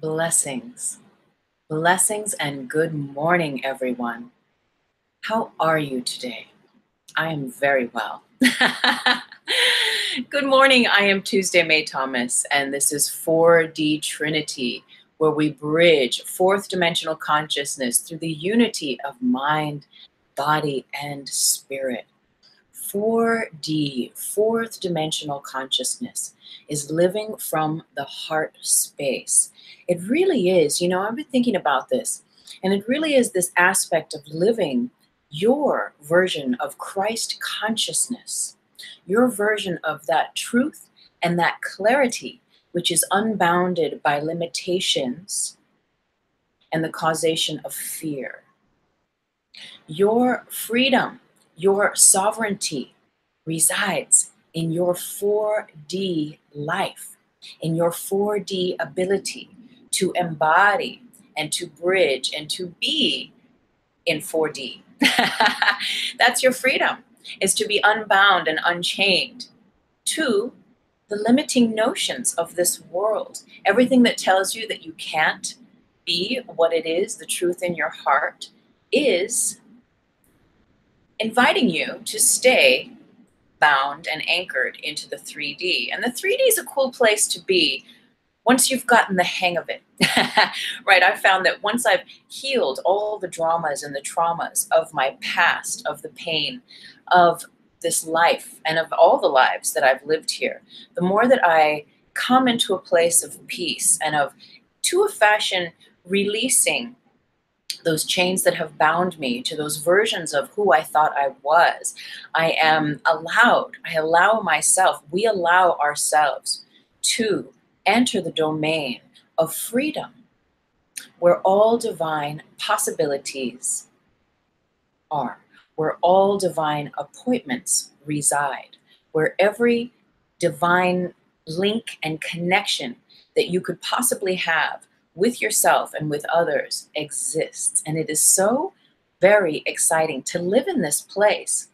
Blessings. Blessings and good morning, everyone. How are you today? I am very well. Good morning. I am Tuesday May Thomas, and this is 4D Trinity, where we bridge fourth dimensional consciousness through the unity of mind, body, and spirit. 4D, fourth dimensional consciousness, is living from the heart space. It really is, I've been thinking about this, and it really is this aspect of living your version of Christ consciousness, your version of that truth and that clarity, which is unbounded by limitations and the causation of fear. Your freedom, your sovereignty resides in your 4D life, in your 4D ability to embody and to bridge and to be in 4D. That's your freedom, is to be unbound and unchained to the limiting notions of this world. Everything that tells you that you can't be what it is, the truth in your heart, is inviting you to stay bound and anchored into the 3D. And the 3D is a cool place to be once you've gotten the hang of it. Right? I've found that once I've healed all the dramas and the traumas of my past, of the pain, of this life, and of all the lives that I've lived here, the more that I come into a place of peace and of, to a fashion, releasing those chains that have bound me to those versions of who I thought I was. I allow myself, we allow ourselves to enter the domain of freedom, where all divine possibilities are, where all divine appointments reside, where every divine link and connection that you could possibly have with yourself and with others exists. And it is so very exciting to live in this place.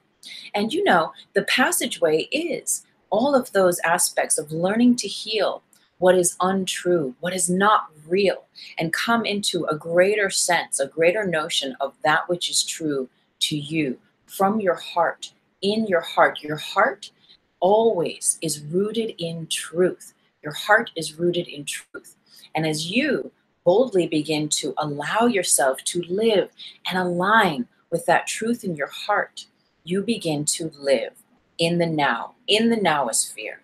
And the passageway is all of those aspects of learning to heal what is untrue, what is not real, and come into a greater sense, a greater notion of that which is true to you from your heart, in your heart. Your heart always is rooted in truth. Your heart is rooted in truth. And as you boldly begin to allow yourself to live and align with that truth in your heart, you begin to live in the now, in the nowosphere,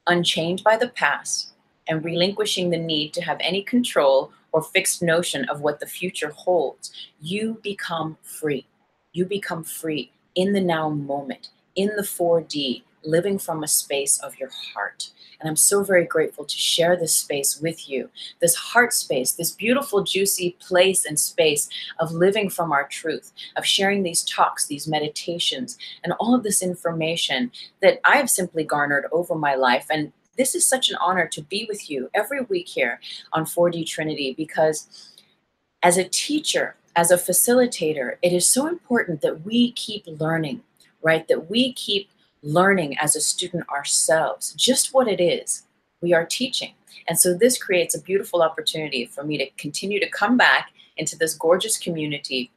unchained by the past and relinquishing the need to have any control or fixed notion of what the future holds. You become free. You become free in the now moment, in the 4D, living from a space of your heart. And I'm so very grateful to share this space with you, this heart space, this beautiful, juicy place and space of living from our truth, of sharing these talks, these meditations, and all of this information that I've simply garnered over my life. And this is such an honor to be with you every week here on 4D Trinity, because as a teacher, as a facilitator, it is so important that we keep learning, right? That we keep learning as a student ourselves, just what it is we are teaching. And so this creates a beautiful opportunity for me to continue to come back into this gorgeous community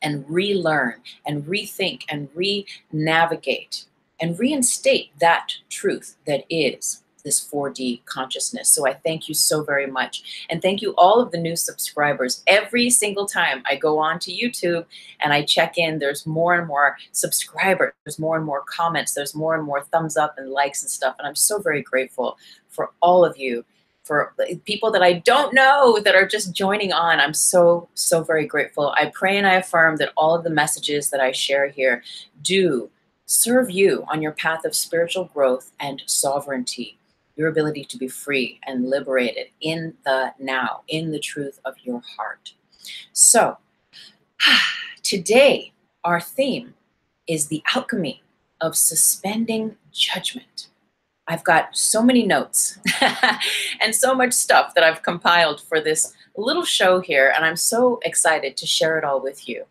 and relearn and rethink and re-navigate and reinstate that truth that is this 4D consciousness. So I thank you so very much. And thank you all of the new subscribers. Every single time I go on to YouTube and I check in, there's more and more subscribers, there's more and more comments, there's more and more thumbs up and likes and stuff. And I'm so very grateful for all of you, for people that I don't know that are just joining on. I'm so, so very grateful. I pray and I affirm that all of the messages that I share here do serve you on your path of spiritual growth and sovereignty, your ability to be free and liberated in the now, in the truth of your heart. So today, our theme is the alchemy of suspending judgment. I've got so many notes and so much stuff that I've compiled for this little show here, and I'm so excited to share it all with you.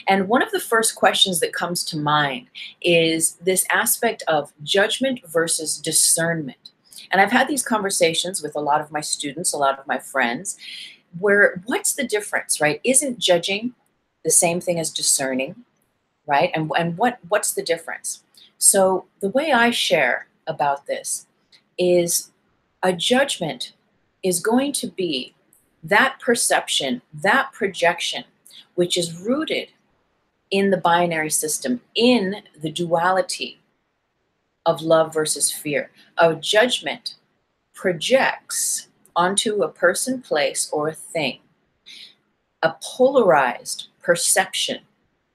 And one of the first questions that comes to mind is this aspect of judgment versus discernment. And I've had these conversations with a lot of my students, a lot of my friends, where what's the difference, right? Isn't judging the same thing as discerning, right? And what's the difference? So the way I share about this is a judgment is going to be that perception, that projection, which is rooted in the binary system, in the duality of love versus fear. A judgment projects onto a person, place, or a thing a polarized perception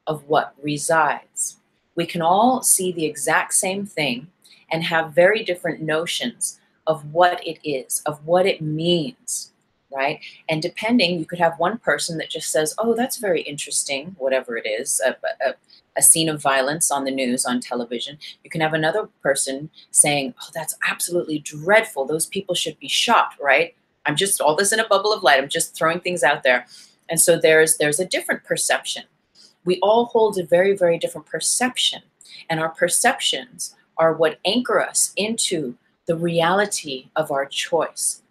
of what resides. We can all see the exact same thing and have very different notions of what it is, of what it means, right? And depending, you could have one person that just says, oh, that's very interesting, whatever it is, a scene of violence on the news, on television. You can have another person saying, oh, that's absolutely dreadful. Those people should be shot, right? I'm just all this in a bubble of light. I'm just throwing things out there. And so there's a different perception. We all hold a very, very different perception. And our perceptions are what anchor us into the reality of our choice.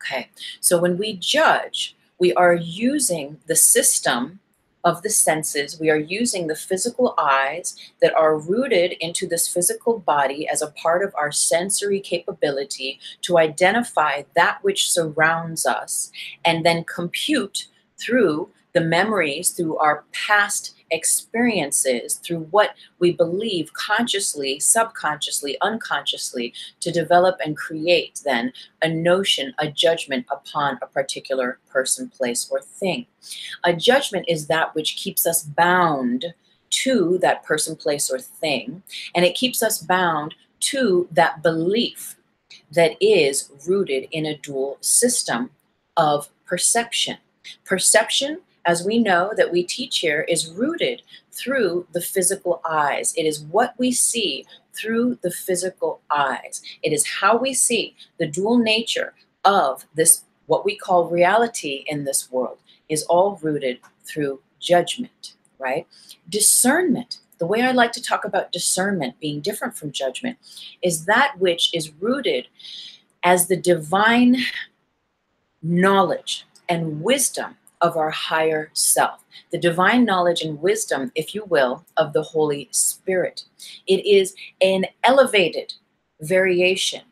Okay, so when we judge, we are using the system of the senses. We are using the physical eyes that are rooted into this physical body as a part of our sensory capability to identify that which surrounds us and then compute through the memories, through our past experiences, through what we believe consciously, subconsciously, unconsciously, to develop and create then a notion, a judgment upon a particular person, place, or thing. A judgment is that which keeps us bound to that person, place, or thing, and it keeps us bound to that belief that is rooted in a dual system of perception. Perception, as we know that we teach here, is rooted through the physical eyes. It is what we see through the physical eyes. It is how we see the dual nature of this, what we call reality in this world, is all rooted through judgment, right? Discernment, the way I like to talk about discernment being different from judgment, is that which is rooted as the divine knowledge and wisdom of our higher self, the divine knowledge and wisdom, if you will, of the Holy Spirit. It is an elevated variation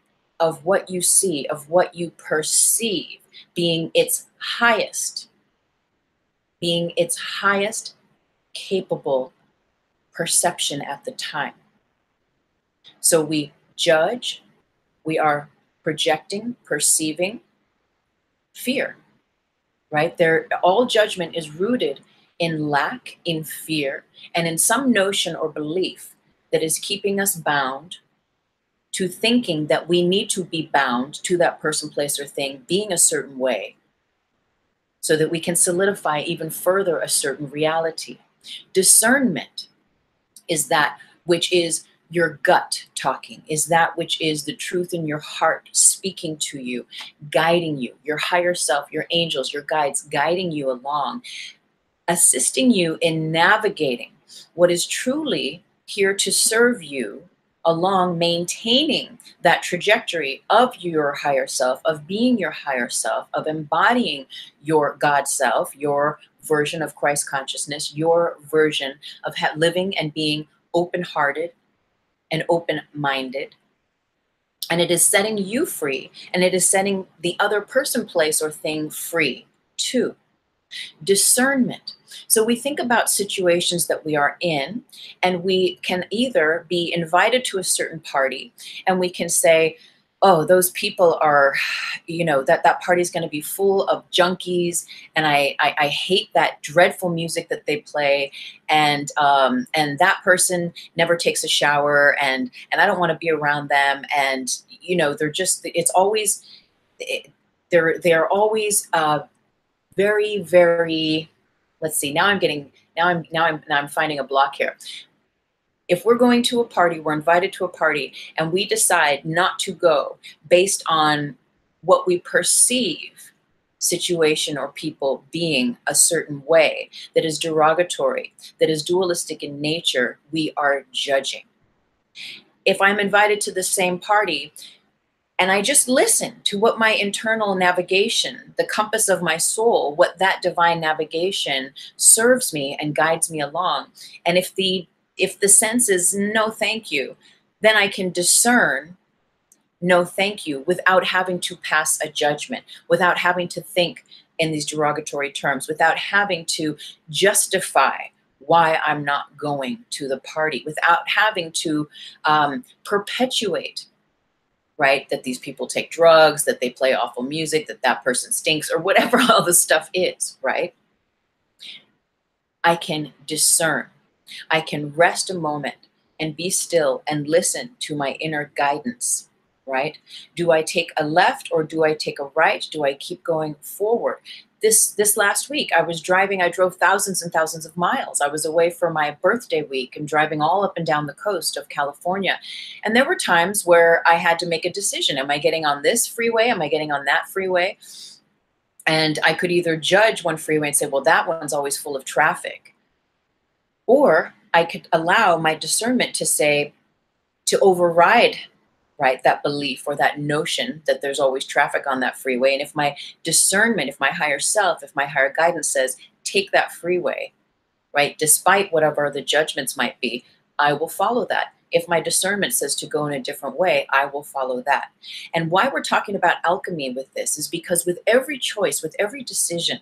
of what you see, of what you perceive, being its highest capable perception at the time. So we judge, we are projecting, perceiving fear. Right? All judgment is rooted in lack, in fear, and in some notion or belief that is keeping us bound to thinking that we need to be bound to that person, place, or thing being a certain way so that we can solidify even further a certain reality. Discernment is that which is your gut talking, is that which is the truth in your heart speaking to you, guiding you, your higher self, your angels, your guides guiding you along, assisting you in navigating what is truly here to serve you along, maintaining that trajectory of your higher self, of being your higher self, of embodying your God self, your version of Christ consciousness, your version of living and being open-hearted and open-minded. And it is setting you free, and it is setting the other person, place, or thing free too. Discernment. So we think about situations that we are in, and we can either be invited to a certain party, and we can say, oh, those people are, that party is going to be full of junkies, and I hate that dreadful music that they play, and that person never takes a shower, and I don't want to be around them, and they're just, it's always, they're always very, very, let's see, now I'm finding a block here. If we're going to a party, we're invited to a party, and we decide not to go based on what we perceive situation or people being a certain way that is derogatory, that is dualistic in nature, we are judging. If I'm invited to the same party, And I just listen to what my internal navigation, the compass of my soul, what that divine navigation serves me and guides me along. And if the sense is no thank you, then I can discern no thank you without having to pass a judgment, without having to think in these derogatory terms, without having to justify why I'm not going to the party, without having to perpetuate, right, that these people take drugs, that they play awful music, that that person stinks, or whatever all the stuff is, right? I can discern. I can rest a moment and be still and listen to my inner guidance, right? Do I take a left or do I take a right? Do I keep going forward? This last week, I was driving, I drove thousands and thousands of miles. I was away for my birthday week and driving all up and down the coast of California. And there were times where I had to make a decision. Am I getting on this freeway? Am I getting on that freeway? And I could either judge one freeway and say, well, that one's always full of traffic. Or I could allow my discernment to say, to override, right, that belief or that notion that there's always traffic on that freeway. And if my discernment, if my higher self, if my higher guidance says, take that freeway, right, despite whatever the judgments might be, I will follow that. If my discernment says to go in a different way, I will follow that. And why we're talking about alchemy with this is because with every choice, with every decision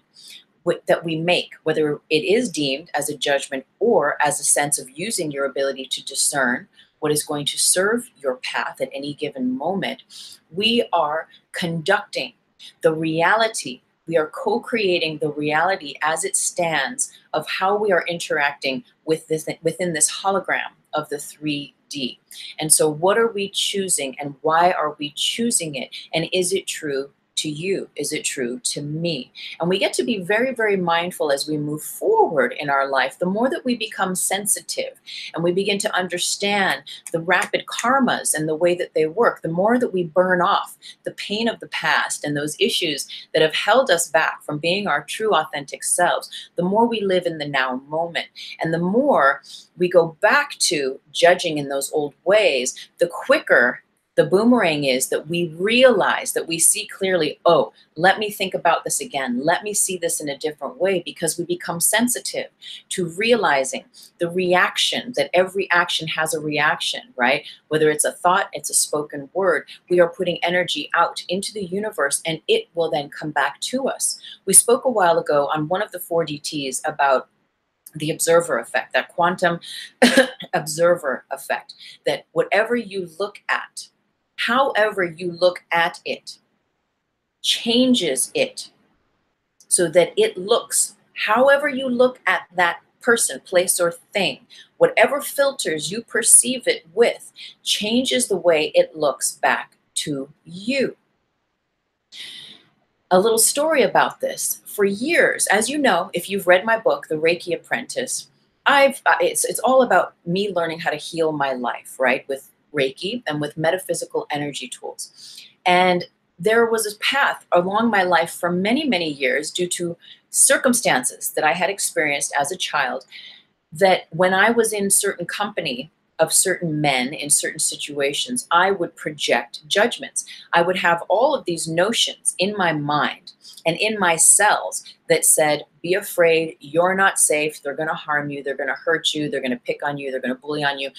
that we make, whether it is deemed as a judgment or as a sense of using your ability to discern what is going to serve your path at any given moment, we are conducting the reality. We are co-creating the reality as it stands of how we are interacting with this, within this hologram of the 3D. And so what are we choosing and why are we choosing it? And is it true to you? Is it true to me? And we get to be very, very mindful as we move forward in our life. The more that we become sensitive and we begin to understand the rapid karmas and the way that they work, the more that we burn off the pain of the past and those issues that have held us back from being our true authentic selves, the more we live in the now moment. And the more we go back to judging in those old ways, the quicker the boomerang is that we realize, that we see clearly, oh, let me think about this again. Let me see this in a different way, because we become sensitive to realizing the reaction, that every action has a reaction, right? Whether it's a thought, it's a spoken word, we are putting energy out into the universe and it will then come back to us. We spoke a while ago on one of the 4DTs about the observer effect, that quantum observer effect, that whatever you look at, however you look at it, changes it so that it looks, however you look at that person, place, or thing, whatever filters you perceive it with, changes the way it looks back to you. A little story about this. For years, as you know, if you've read my book, The Reiki Apprentice, it's all about me learning how to heal my life, right? With Reiki and with metaphysical energy tools. And there was a path along my life for many, many years due to circumstances that I had experienced as a child, that when I was in certain company of certain men in certain situations, I would project judgments. I would have all of these notions in my mind and in my cells that said, be afraid, you're not safe, they're going to harm you, they're going to hurt you, they're going to pick on you, they're going to bully on you.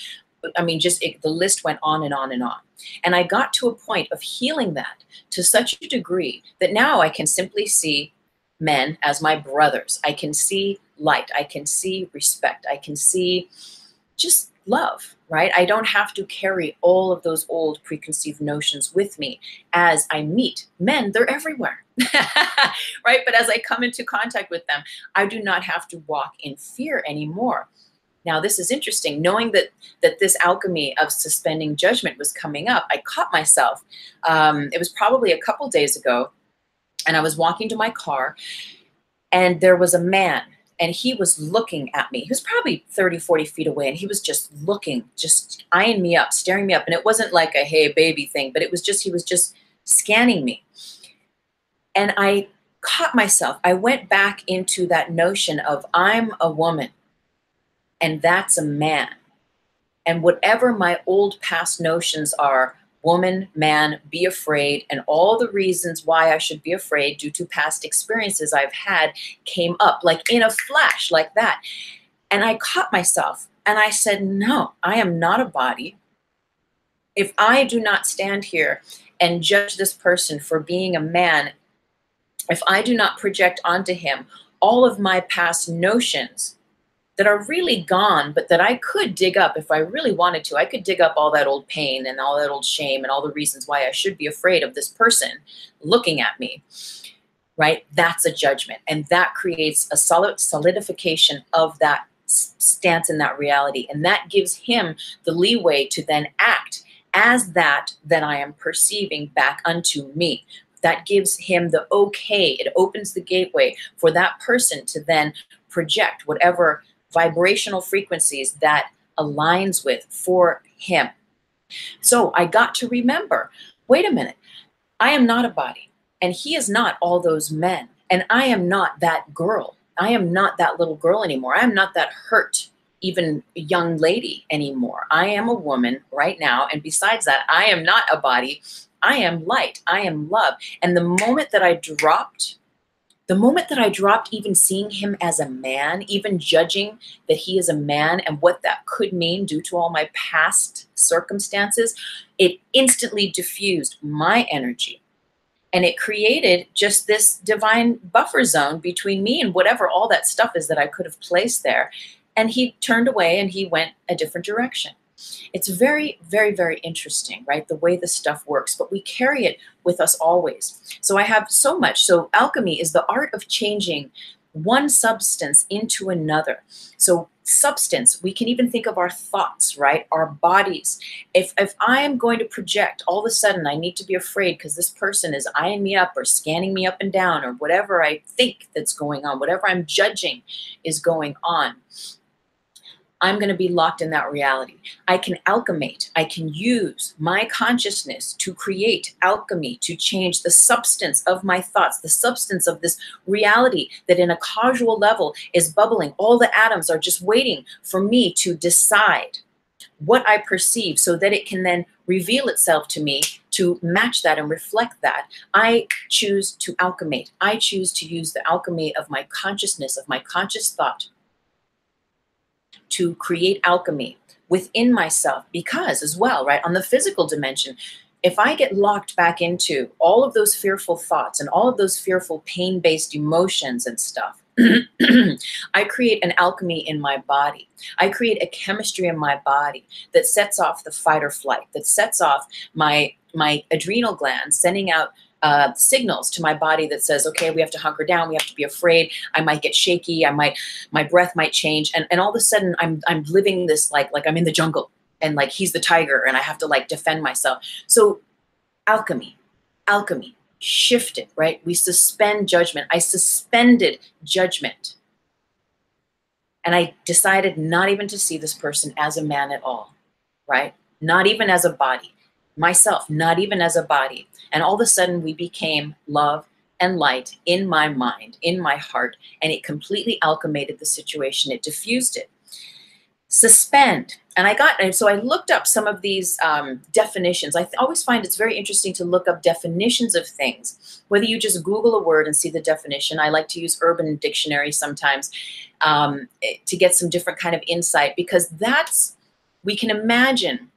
I mean, the list went on and on and on. And I got to a point of healing that to such a degree that now I can simply see men as my brothers. I can see light. I can see respect. I can see just love, right? I don't have to carry all of those old preconceived notions with me as I meet men. They're everywhere, right? But as I come into contact with them, I do not have to walk in fear anymore. Now, this is interesting. Knowing that this alchemy of suspending judgment was coming up, I caught myself. It was probably a couple days ago, and I was walking to my car, and there was a man, and he was looking at me. He was probably 30, 40 feet away, and he was just looking, just eyeing me up, staring me up. And it wasn't like a, hey, baby thing, but it was just, he was just scanning me. And I caught myself. I went back into that notion of I'm a woman, and that's a man. And whatever my old past notions are, woman, man, be afraid, and all the reasons why I should be afraid due to past experiences I've had came up like in a flash like that. And I caught myself and I said, no, I am not a body. If I do not stand here and judge this person for being a man, if I do not project onto him all of my past notions that are really gone, but that I could dig up if I really wanted to. I could dig up all that old pain and all that old shame and all the reasons why I should be afraid of this person looking at me, right? That's a judgment. And that creates a solidification of that stance in that reality. And that gives him the leeway to then act as that I am perceiving back unto me. That gives him the okay. It opens the gateway for that person to then project whatever vibrational frequencies that aligns with for him. So I got to remember, wait a minute, I am not a body, and he is not all those men, and I am not that girl. I am not that little girl anymore. I am not that hurt, even young lady anymore. I am a woman right now, and besides that, I am not a body. I am light. I am love. And the moment that I dropped even seeing him as a man, even judging that he is a man and what that could mean due to all my past circumstances, it instantly diffused my energy. And it created just this divine buffer zone between me and whatever all that stuff is that I could have placed there. And he turned away and he went a different direction. It's very, very, very interesting, right? The way this stuff works, but we carry it with us always. So I have so much. So alchemy is the art of changing one substance into another. So substance, we can even think of our thoughts, right? Our bodies. If I am going to project, all of a sudden I need to be afraid because this person is eyeing me up or scanning me up and down or whatever I think that's going on, whatever I'm judging is going on, I'm going to be locked in that reality. I can alchemate. I can use my consciousness to create alchemy, to change the substance of my thoughts, the substance of this reality that in a causal level is bubbling. All the atoms are just waiting for me to decide what I perceive so that it can then reveal itself to me to match that and reflect that. I choose to alchemate. I choose to use the alchemy of my consciousness, of my conscious thought, to create alchemy within myself. Because as well, right, on the physical dimension, if I get locked back into all of those fearful thoughts and all of those fearful pain-based emotions and stuff, I create an alchemy in my body. I create a chemistry in my body that sets off the fight or flight, that sets off my adrenal glands, sending out signals to my body that says, okay, we have to hunker down. We have to be afraid. I might get shaky. My breath might change. And all of a sudden I'm living this, like I'm in the jungle and like, he's the tiger and I have to like defend myself. So alchemy, shifted, right? We suspend judgment. I suspended judgment. And I decided not even to see this person as a man at all, right? Not even as a body. Myself, not even as a body. And all of a sudden we became love and light in my mind, in my heart, and it completely alchemated the situation. It diffused it. Suspend. And so I looked up some of these definitions. I always find it's very interesting to look up definitions of things, whether you just Google a word and see the definition. I like to use Urban Dictionary sometimes to get some different kind of insight, because we can imagine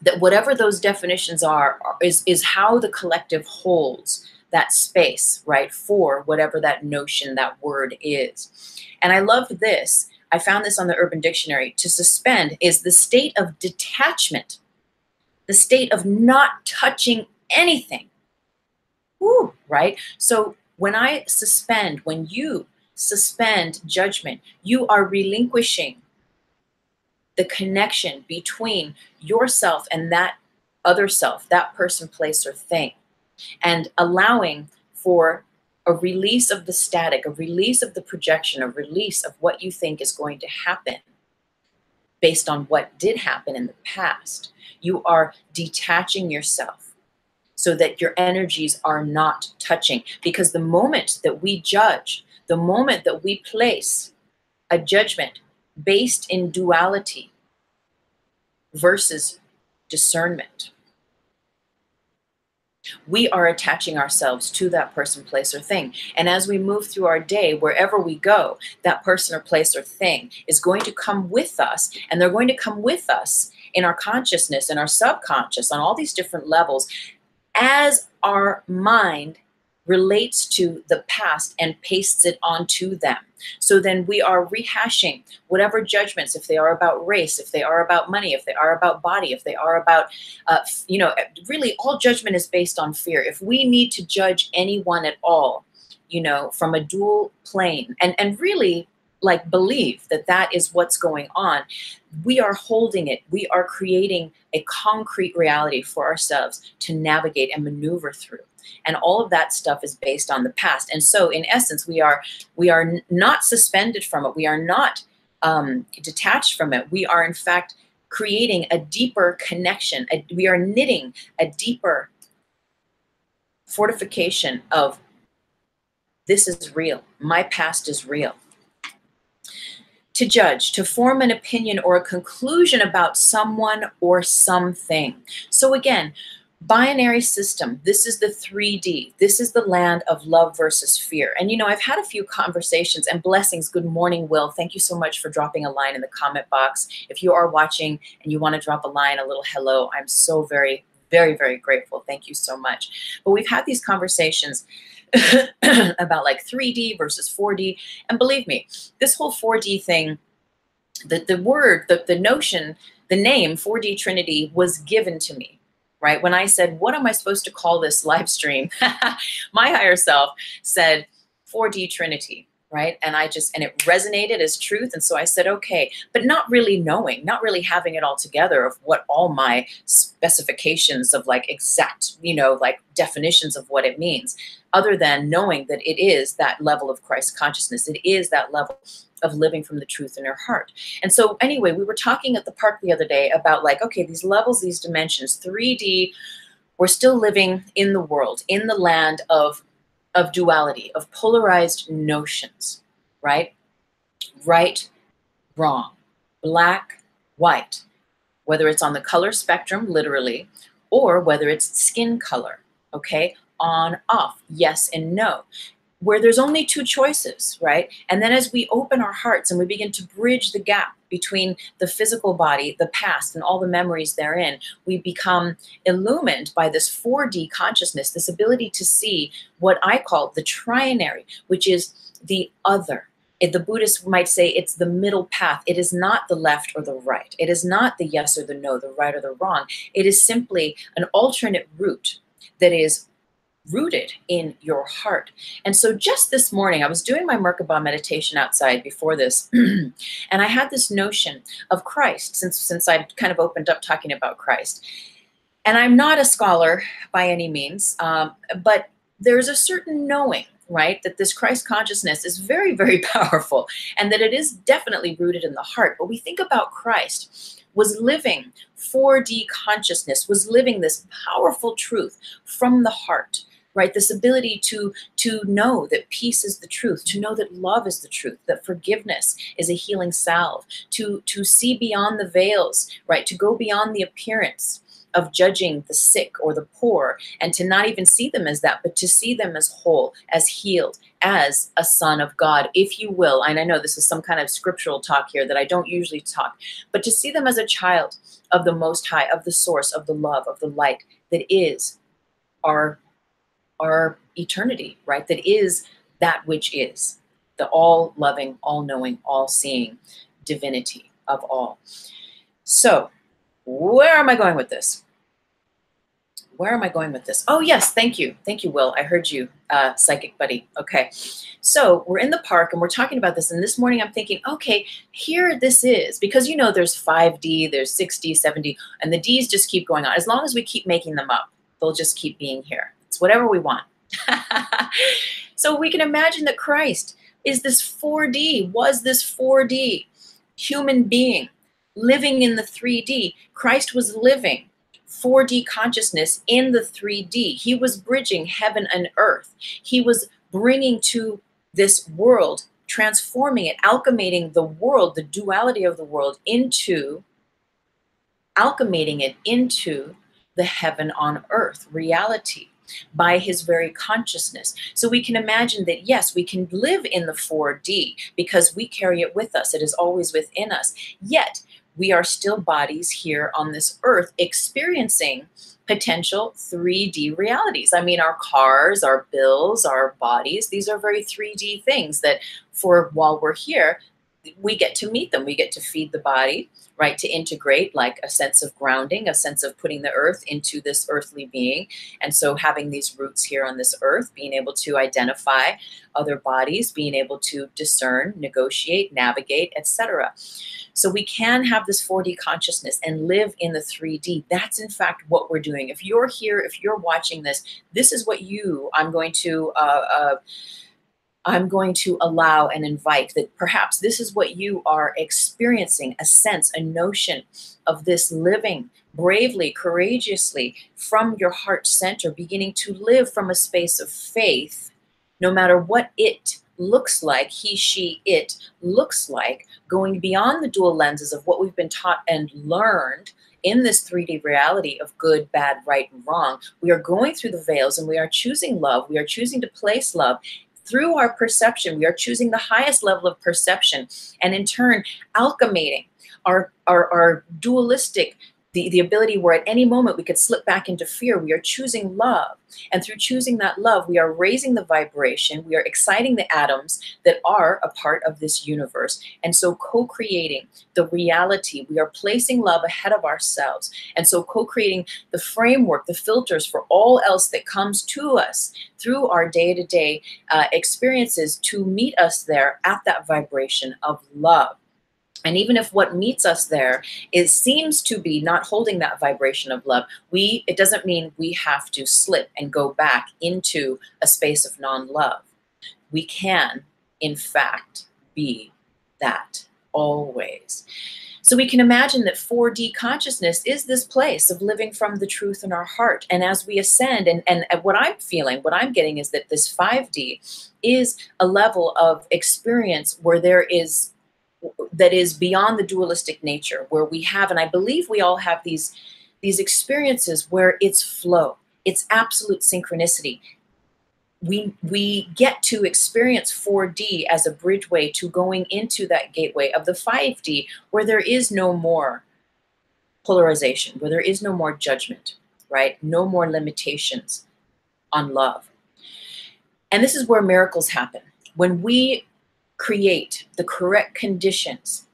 that whatever those definitions are is how the collective holds that space, right, for whatever that notion, that word is. And I love this. I found this on the Urban Dictionary. To suspend is the state of detachment, the state of not touching anything. Woo, right? So when you suspend judgment, you are relinquishing the connection between yourself and that other self, that person, place, or thing, and allowing for a release of the static, a release of the projection, a release of what you think is going to happen based on what did happen in the past. You are detaching yourself so that your energies are not touching. Because the moment that we judge, the moment that we place a judgment based in duality versus discernment, We are attaching ourselves to that person, place, or thing. And as we move through our day, wherever we go, that person or place or thing is going to come with us, and they're going to come with us in our consciousness and our subconscious on all these different levels as our mind relates to the past and pastes it onto them. So then we are rehashing whatever judgments, if they are about race, if they are about money, if they are about body, if they are about, really all judgment is based on fear. If we need to judge anyone at all, from a dual plane and really like believe that that is what's going on, we are holding it. We are creating a concrete reality for ourselves to navigate and maneuver through. And all of that stuff is based on the past. And so in essence, we are not suspended from it. We are not detached from it. We are in fact creating a deeper connection. We are knitting a deeper fortification of this is real. My past is real. To judge, to form an opinion or a conclusion about someone or something. So again, binary system, this is the 3D. This is the land of love versus fear. And I've had a few conversations, and blessings. Good morning, Will. Thank you so much for dropping a line in the comment box. If you are watching and you want to drop a line, a little hello, I'm so very, very, very grateful. Thank you so much. But we've had these conversations about like 3D versus 4D. And believe me, this whole 4D thing, the word, the notion, the name 4D Trinity was given to me, right? When I said, what am I supposed to call this live stream? My higher self said 4D Trinity, right? And it resonated as truth. And so I said, okay, but not really knowing, not really having it all together of what all my specifications of like exact, like definitions of what it means, other than knowing that it is that level of Christ consciousness. It is that level of living from the truth in your heart. And so anyway, we were talking at the park the other day about like, okay, these levels, these dimensions, 3D, we're still living in the world, in the land of duality, of polarized notions, right? Right, wrong, black, white, whether it's on the color spectrum, literally, or whether it's skin color, okay? On, off, yes and no, where there's only two choices, right? And then as we open our hearts and we begin to bridge the gap between the physical body, the past, and all the memories therein, we become illumined by this 4D consciousness, this ability to see what I call the trinary, which is the other. The Buddhists might say it's the middle path. It is not the left or the right. It is not the yes or the no, the right or the wrong. It is simply an alternate route that is rooted in your heart. And so just this morning, I was doing my Merkaba meditation outside before this, and I had this notion of Christ, since I've kind of opened up talking about Christ. And I'm not a scholar by any means, but there's a certain knowing, right, that this Christ consciousness is very, very powerful, and that it is definitely rooted in the heart. But we think about Christ was living 4D consciousness, was living this powerful truth from the heart, right? This ability to know that peace is the truth, to know that love is the truth, that forgiveness is a healing salve, to see beyond the veils, right? To go beyond the appearance of judging the sick or the poor, and to not even see them as that, but to see them as whole, as healed, as a son of God, if you will. And I know this is some kind of scriptural talk here that I don't usually talk, but to see them as a child of the Most High, of the source, of the love, of the light that is our eternity, right? That is that which is the all-loving, all-knowing, all-seeing divinity of all. So where am I going with this? Where am I going with this? Oh, yes, thank you. Thank you, Will. I heard you, psychic buddy. Okay, so we're in the park and we're talking about this. And this morning I'm thinking, okay, here this is. Because there's 5D, there's 6D, 7D, and the Ds just keep going on. As long as we keep making them up, they'll just keep being here. It's whatever we want. So we can imagine that Christ is this 4D, was this 4D human being living in the 3D. Christ was living 4D consciousness in the 3D. He was bridging heaven and earth. He was bringing to this world, transforming it, alchemating the world, the duality of the world alchemating it into the heaven on earth reality. by his very consciousness. So we can imagine that, yes, we can live in the 4D because we carry it with us. It is always within us. Yet we are still bodies here on this earth experiencing potential 3D realities. I mean, our cars, our bills, our bodies, these are very 3D things that for while we're here, we get to meet them. We get to feed the body, right? To integrate, like a sense of grounding, a sense of putting the earth into this earthly being. And so having these roots here on this earth, being able to identify other bodies, being able to discern, negotiate, navigate, etc. So we can have this 4D consciousness and live in the 3D. That's in fact what we're doing. If you're here, if you're watching this, this is what I'm going to allow and invite, that perhaps this is what you are experiencing, a sense, a notion of this living bravely, courageously from your heart center, beginning to live from a space of faith, no matter what it looks like, he, she, it looks like, going beyond the dual lenses of what we've been taught and learned in this 3D reality of good, bad, right, and wrong. We are going through the veils and we are choosing love. We are choosing to place love. Through our perception, we are choosing the highest level of perception, and in turn, alchemating our dualistic, the ability where at any moment we could slip back into fear. We are choosing love. And through choosing that love, we are raising the vibration. We are exciting the atoms that are a part of this universe. And so co-creating the reality, we are placing love ahead of ourselves. And so co-creating the framework, the filters for all else that comes to us through our day-to-day experiences to meet us there at that vibration of love. And even if what meets us there seems to be not holding that vibration of love, it doesn't mean we have to slip and go back into a space of non-love. We can, in fact, be that always. So we can imagine that 4D consciousness is this place of living from the truth in our heart. And as we ascend, and what I'm feeling, what I'm getting is that this 5D is a level of experience where that is beyond the dualistic nature, where we have, and I believe we all have these experiences where it's flow, it's absolute synchronicity. We get to experience 4D as a bridgeway to going into that gateway of the 5D, where there is no more polarization, where there is no more judgment, right? No more limitations on love. And this is where miracles happen. When we create the correct conditions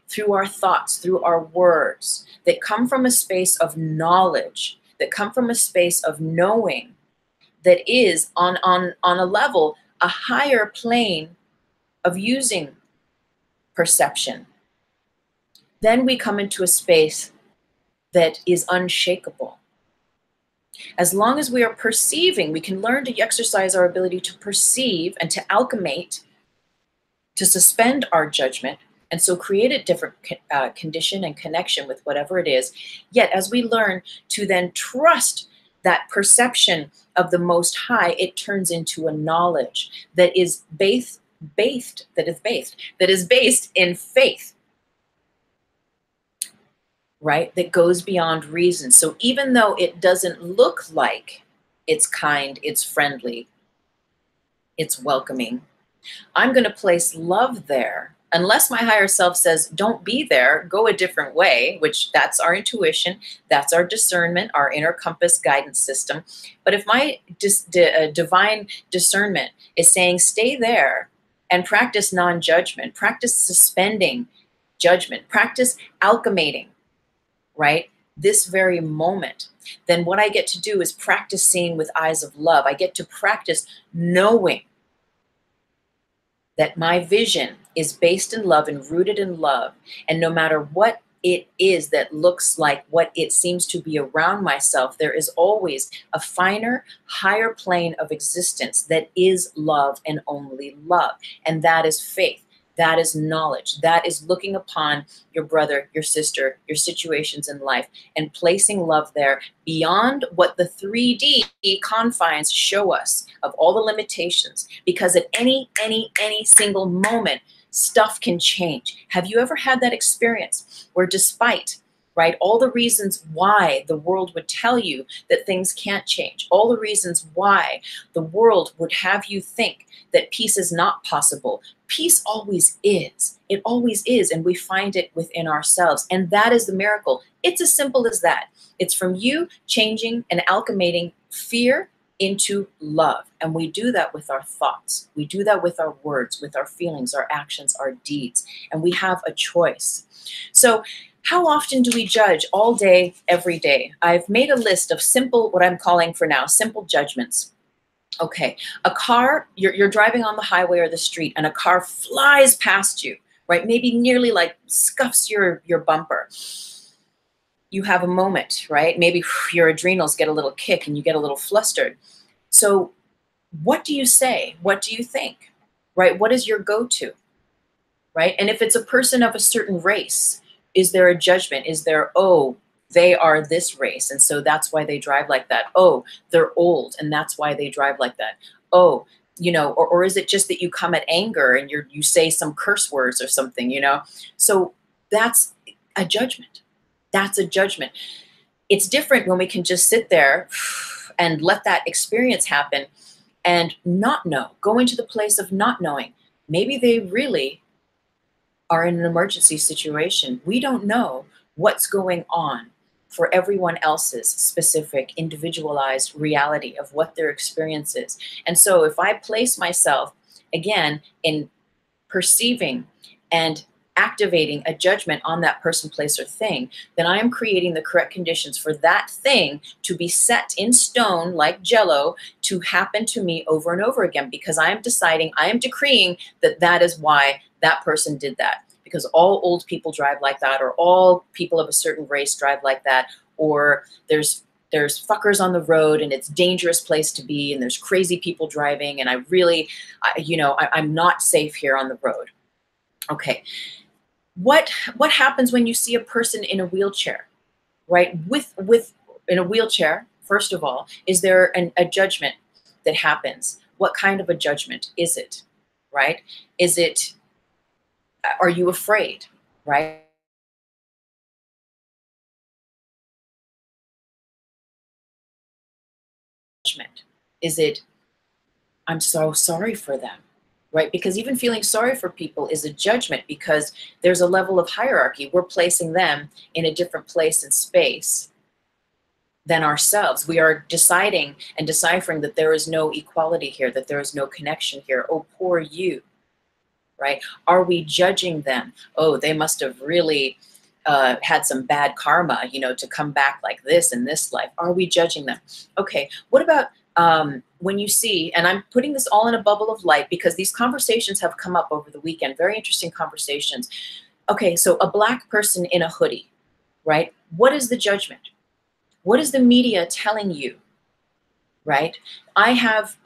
through our thoughts, through our words, that come from a space of knowledge, that come from a space of knowing, that is on a level, a higher plane of using perception, then we come into a space that is unshakable. As long as we are perceiving, we can learn to exercise our ability to perceive and to alchemate, to suspend our judgment, and so create a different condition and connection with whatever it is. Yet as we learn to then trust that perception of the Most High, it turns into a knowledge that is based in faith, right? That goes beyond reason. So even though it doesn't look like it's kind, it's friendly, it's welcoming, I'm going to place love there. Unless my higher self says, don't be there, go a different way, which that's our intuition, that's our discernment, our inner compass guidance system. But if my divine discernment is saying, stay there and practice non-judgment, practice suspending judgment, practice alchemating, right? This very moment, then what I get to do is practice seeing with eyes of love. I get to practice knowing that my vision is based in love and rooted in love. And no matter what it is that looks like what it seems to be around myself, there is always a finer, higher plane of existence that is love and only love. And that is faith. That is knowledge. That is looking upon your brother, your sister, your situations in life, and placing love there beyond what the 3D confines show us of all the limitations. Because at any single moment, stuff can change. Have you ever had that experience where despite right? All the reasons why the world would tell you that things can't change, all the reasons why the world would have you think that peace is not possible. Peace always is. It always is, and we find it within ourselves. And that is the miracle. It's as simple as that. It's from you changing and alchemating fear into love. And we do that with our thoughts. We do that with our words, with our feelings, our actions, our deeds. And we have a choice. So how often do we judge all day, every day? I've made a list of simple, what I'm calling for now, simple judgments. Okay, a car, you're driving on the highway or the street and a car flies past you, right? Maybe nearly like scuffs your bumper. You have a moment, right? Maybe your adrenals get a little kick and you get a little flustered. So what do you say? What do you think, right? What is your go-to, right? And if it's a person of a certain race, is there a judgment? Is there, oh, they are this race, and so that's why they drive like that. Oh, they're old, and that's why they drive like that. Oh, you know, or is it just that you come at anger and you say some curse words or something, you know? So that's a judgment. That's a judgment. It's different when we can just sit there and let that experience happen and not know, go into the place of not knowing. Maybe they really are in an emergency situation. We don't know what's going on for everyone else's specific individualized reality of what their experience is. And so if I place myself again in perceiving and activating a judgment on that person, place, or thing, then I am creating the correct conditions for that thing to be set in stone like Jello to happen to me over and over again, because I am deciding, I am decreeing that that is why that person did that, because all old people drive like that, or all people of a certain race drive like that, or there's fuckers on the road and it's a dangerous place to be, and there's crazy people driving, and I'm not safe here on the road. Okay. What happens when you see a person in a wheelchair, right? In a wheelchair, first of all, is there a judgment that happens? What kind of a judgment is it, right? Are you afraid, right? Judgment. Is it, I'm so sorry for them, right? Because even feeling sorry for people is a judgment, because there's a level of hierarchy. We're placing them in a different place and space than ourselves. We are deciding and deciphering that there is no equality here, that there is no connection here. Oh, poor you, right? Are we judging them? Oh, they must have really had some bad karma, to come back like this in this life. Are we judging them? Okay, what about when you see, and I'm putting this all in a bubble of light because these conversations have come up over the weekend, very interesting conversations. Okay, so a black person in a hoodie, right? What is the judgment? What is the media telling you, right? I have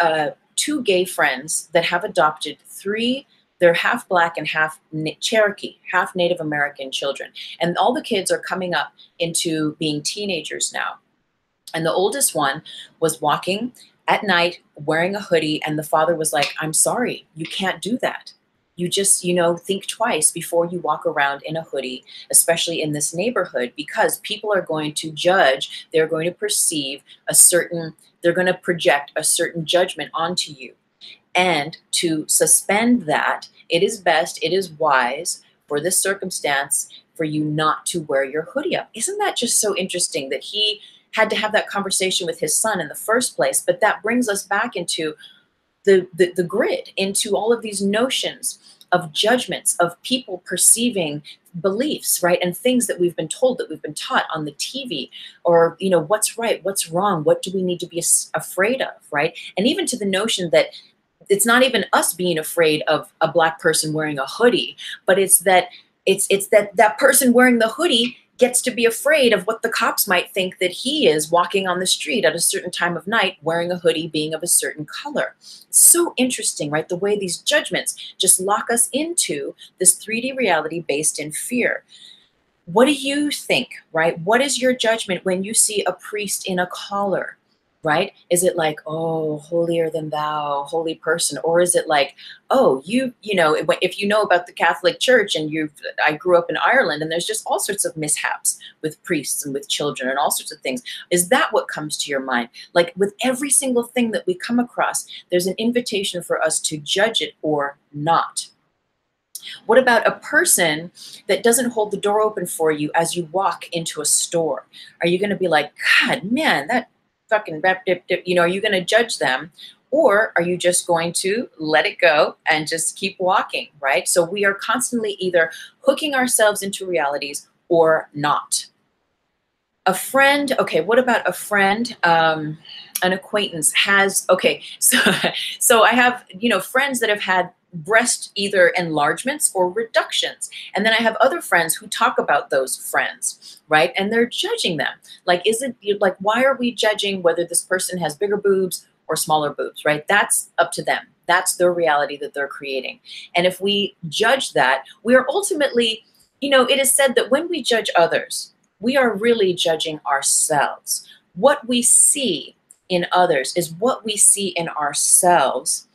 2 gay friends that have adopted 3, they're half black and half Cherokee, half Native American children. And all the kids are coming up into being teenagers now. And the oldest one was walking at night wearing a hoodie, and the father was like, I'm sorry, you can't do that. You just, think twice before you walk around in a hoodie, especially in this neighborhood, because people are going to judge, they're going to perceive they're going to project a certain judgment onto you. And to suspend that, it is best, it is wise for this circumstance for you not to wear your hoodie up. Isn't that just so interesting that he had to have that conversation with his son in the first place? But that brings us back into the grid, into all of these notions of judgments, of people perceiving beliefs, right? And things that we've been told, that we've been taught on the TV, or, what's right, what's wrong, what do we need to be afraid of, right? And even to the notion that it's not even us being afraid of a black person wearing a hoodie, but it's that that person wearing the hoodie gets to be afraid of what the cops might think that he is walking on the street at a certain time of night wearing a hoodie, being of a certain color. It's so interesting, right? The way these judgments just lock us into this 3D reality based in fear. What do you think, right? What is your judgment when you see a priest in a collar? right? Is it like, oh, holier than thou, holy person? Or is it like, oh, you know, if you know about the Catholic Church and I grew up in Ireland and there's just all sorts of mishaps with priests and with children and all sorts of things. Is that what comes to your mind? Like with every single thing that we come across, there's an invitation for us to judge it or not. What about a person that doesn't hold the door open for you as you walk into a store? Are you going to be like, God, man, that fucking rap dip dip, you know, are you going to judge them? Or are you just going to let it go and just keep walking, right? So we are constantly either hooking ourselves into realities or not. A friend, okay, what about a friend? An acquaintance has, okay, so I have, you know, friends that have had breast either enlargements or reductions. And then I have other friends who talk about those friends, right? And they're judging them. Like, is it like, why are we judging whether this person has bigger boobs or smaller boobs, right? That's up to them. That's their reality that they're creating. And if we judge that, we are ultimately, you know, it is said that when we judge others, we are really judging ourselves. What we see in others is what we see in ourselves.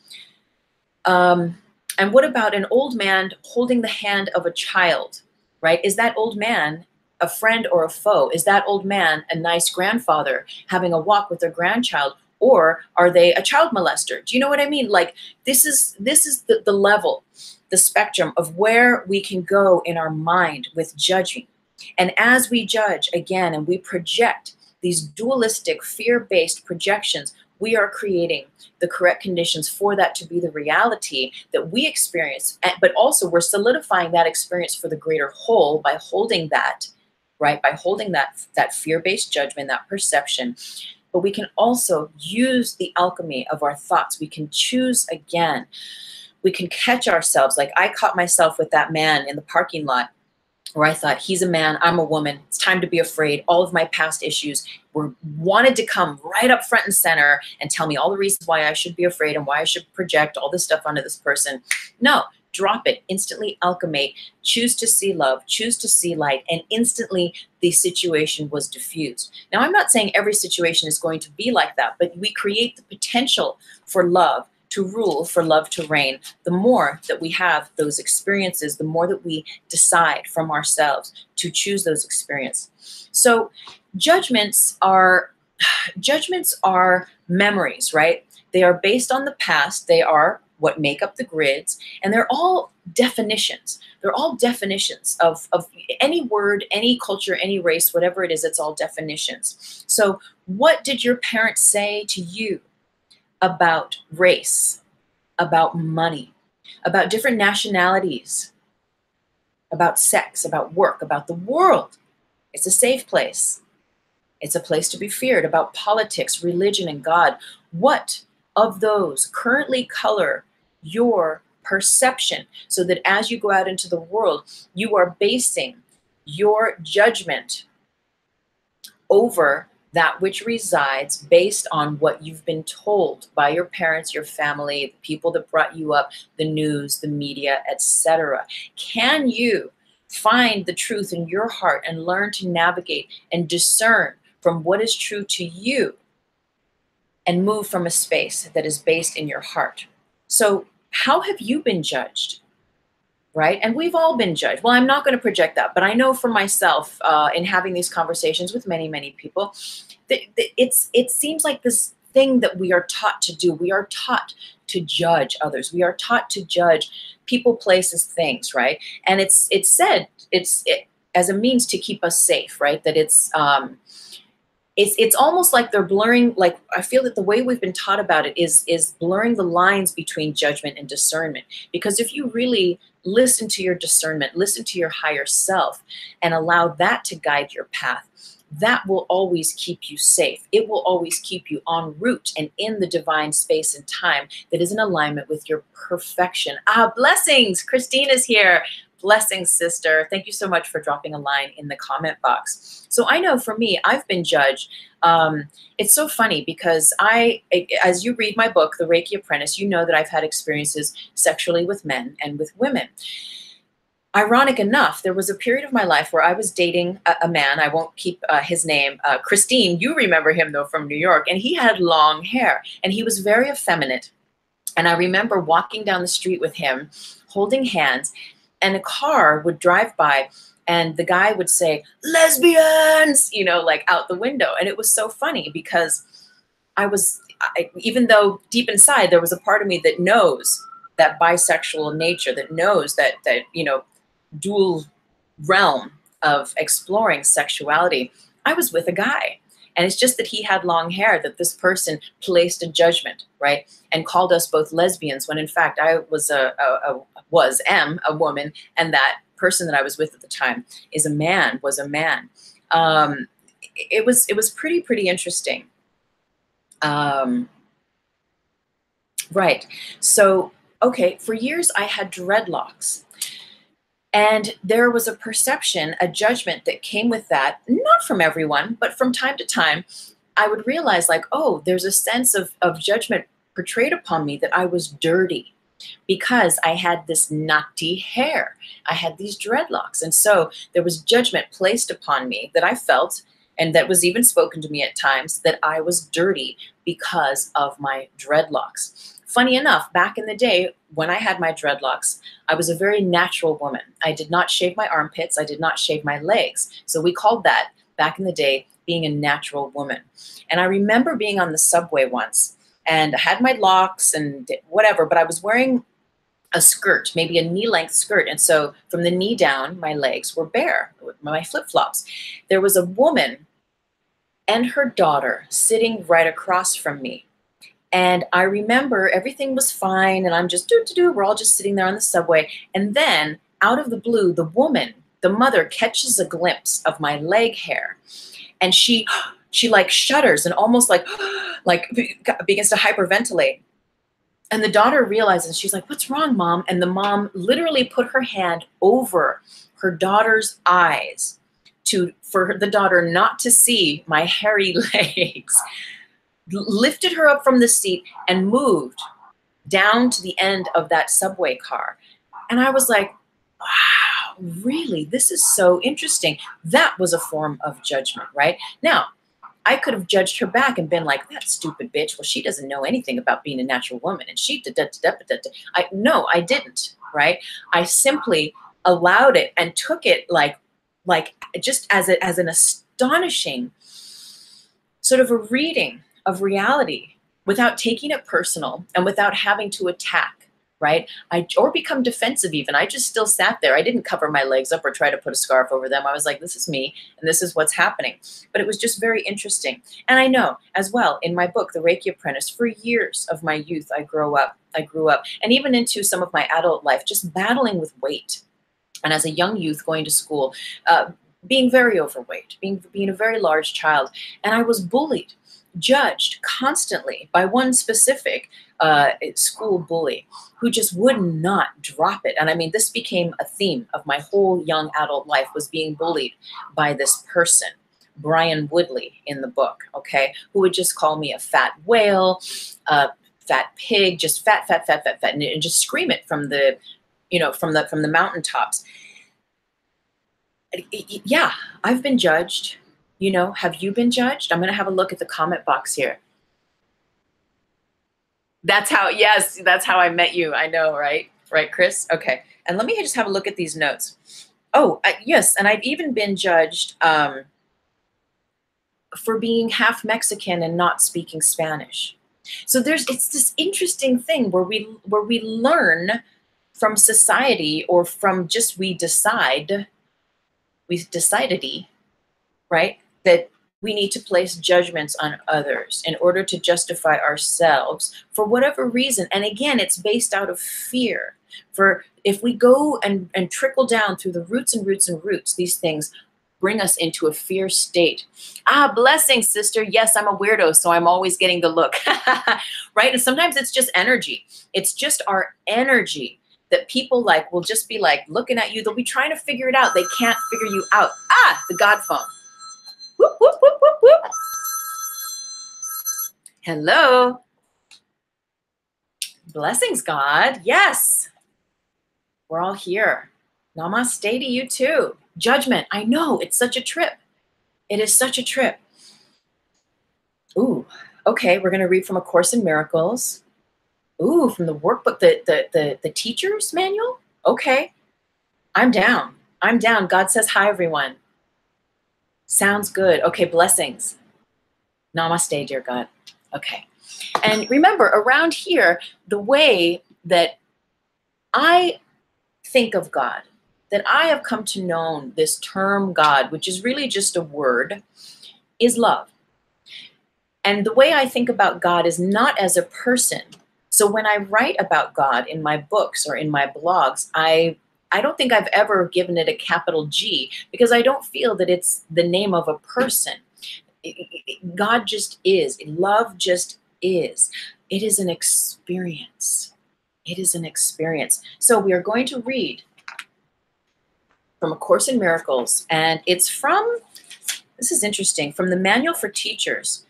And what about an old man holding the hand of a child, right? Is that old man a friend or a foe? Is that old man a nice grandfather having a walk with their grandchild? Or are they a child molester? Do you know what I mean? Like, this is the level, the spectrum of where we can go in our mind with judging. And as we judge again and we project these dualistic, fear-based projections, we are creating the correct conditions for that to be the reality that we experience. But also we're solidifying that experience for the greater whole by holding that, right? By holding that fear-based judgment, that perception. But we can also use the alchemy of our thoughts. We can choose again. We can catch ourselves. Like I caught myself with that man in the parking lot where I thought, he's a man, I'm a woman, it's time to be afraid. All of my past issues wanted to come right up front and center and tell me all the reasons why I should be afraid and why I should project all this stuff onto this person. No, drop it, instantly alchemate, choose to see love, choose to see light, and instantly the situation was diffused. Now, I'm not saying every situation is going to be like that, but we create the potential for love to rule, for love to reign. The more that we have those experiences, the more that we decide from ourselves to choose those experiences. So judgments are memories, right? They are based on the past. They are what make up the grids, and they're all definitions. They're all definitions of any word, any culture, any race, whatever it is, it's all definitions. So what did your parents say to you about race, about money, about different nationalities, about sex, about work, about the world? It's a safe place. It's a place to be feared. About politics, religion, and God. What of those currently color your perception so that as you go out into the world, you are basing your judgment over that which resides based on what you've been told by your parents, your family, the people that brought you up, the news, the media, etc. Can you find the truth in your heart and learn to navigate and discern from what is true to you and move from a space that is based in your heart? So how have you been judged? Right? And we've all been judged. Well, I'm not going to project that, but I know for myself in having these conversations with many, many people, that it seems like this thing that we are taught to do. We are taught to judge others. We are taught to judge people, places, things, right? And it's said as a means to keep us safe, right? That it's almost like they're blurring, like I feel that the way we've been taught about it is blurring the lines between judgment and discernment. Because if you really listen to your discernment, listen to your higher self, and allow that to guide your path, that will always keep you safe. It will always keep you en route and in the divine space and time that is in alignment with your perfection. Blessings! Christine is here. Blessings, sister. Thank you so much for dropping a line in the comment box. So I know for me, I've been judged. It's so funny because as you read my book, The Reiki Apprentice, you know that I've had experiences sexually with men and with women. ironic enough, there was a period of my life where I was dating a man. I won't keep his name. Christine, you remember him though from New York, and he had long hair and he was very effeminate. And I remember walking down the street with him, holding hands, and a car would drive by and the guy would say, lesbians, you know, like out the window. And it was so funny because even though deep inside there was a part of me that knows that bisexual nature, that knows that, you know, dual realm of exploring sexuality, I was with a guy. And it's just that he had long hair, that this person placed a judgment, right? And called us both lesbians when in fact I was am a woman, and that person that I was with at the time was a man. It was pretty interesting. Right. So, okay, for years I had dreadlocks. And there was a perception, a judgment that came with that, not from everyone, but from time to time, I would realize like, oh, there's a sense of judgment portrayed upon me that I was dirty because I had this naughty hair. I had these dreadlocks. And so there was judgment placed upon me that I felt, and that was even spoken to me at times, that I was dirty because of my dreadlocks. Funny enough, back in the day when I had my dreadlocks, I was a very natural woman. I did not shave my armpits. I did not shave my legs. So we called that, back in the day, being a natural woman. And I remember being on the subway once, and I had my locks and whatever, but I was wearing a skirt, maybe a knee-length skirt. And so from the knee down, my legs were bare with my flip-flops. There was a woman and her daughter sitting right across from me. And I remember everything was fine, and I'm just we're all just sitting there on the subway. And then out of the blue, the woman, the mother, catches a glimpse of my leg hair, and she like shudders and almost like begins to hyperventilate. And the daughter realizes, she's like, "What's wrong, Mom?" And the mom literally put her hand over her daughter's eyes for the daughter not to see my hairy legs. Lifted her up from the seat and moved down to the end of that subway car. And I was like, wow, really? This is so interesting. That was a form of judgment, right? Now, I could have judged her back and been like, that stupid bitch. Well, she doesn't know anything about being a natural woman. And she no, I didn't, right? I simply allowed it and took it like just as an astonishing sort of a reading of reality without taking it personal and without having to attack, right? Or become defensive even. I just still sat there. I didn't cover my legs up or try to put a scarf over them. I was like, this is me and this is what's happening. But it was just very interesting. And I know as well in my book, The Reiki Apprentice, for years of my youth, I grew up and even into some of my adult life, just battling with weight. And as a young youth going to school, being very overweight, being a very large child. And I was bullied, judged constantly by one specific school bully who just would not drop it. And I mean, this became a theme of my whole young adult life, was being bullied by this person, Brian Woodley in the book, okay, who would just call me a fat whale, a fat pig, just fat, and just scream it from the, from the mountaintops. Yeah, I've been judged. Have you been judged? I'm going to have a look at the comment box here. Yes, that's how I met you. I know, right? Right, Chris? Okay. And let me just have a look at these notes. Oh, yes. And I've even been judged for being half Mexican and not speaking Spanish. So it's this interesting thing where we learn from society, or from just we decided, right? That we need to place judgments on others in order to justify ourselves for whatever reason. And again, it's based out of fear. For if we go and trickle down through the roots and roots and roots, these things bring us into a fear state. Ah, blessings, sister. Yes, I'm a weirdo, so I'm always getting the look, right? And sometimes it's just energy. It's just our energy that people will just be looking at you. They'll be trying to figure it out. They can't figure you out. Ah, the God phone. Whoop, whoop, whoop, whoop, whoop. Hello. Blessings, God. Yes. We're all here. Namaste to you too. Judgment. I know, it's such a trip. It is such a trip. Ooh, okay, we're going to read from A Course in Miracles. Ooh, from the workbook, the teacher's manual? Okay, I'm down. I'm down. God says hi, everyone. Sounds good. Okay, blessings. Namaste, dear God. Okay. And remember, around here, the way that I think of God, that I have come to know this term God, which is really just a word, is love. And the way I think about God is not as a person. So when I write about God in my books or in my blogs, I don't think I've ever given it a capital G, because I don't feel that it's the name of a person. God just is. Love just is. It is an experience. It is an experience. So we are going to read from A Course in Miracles, and it's from, this is interesting, from the Manual for Teachers.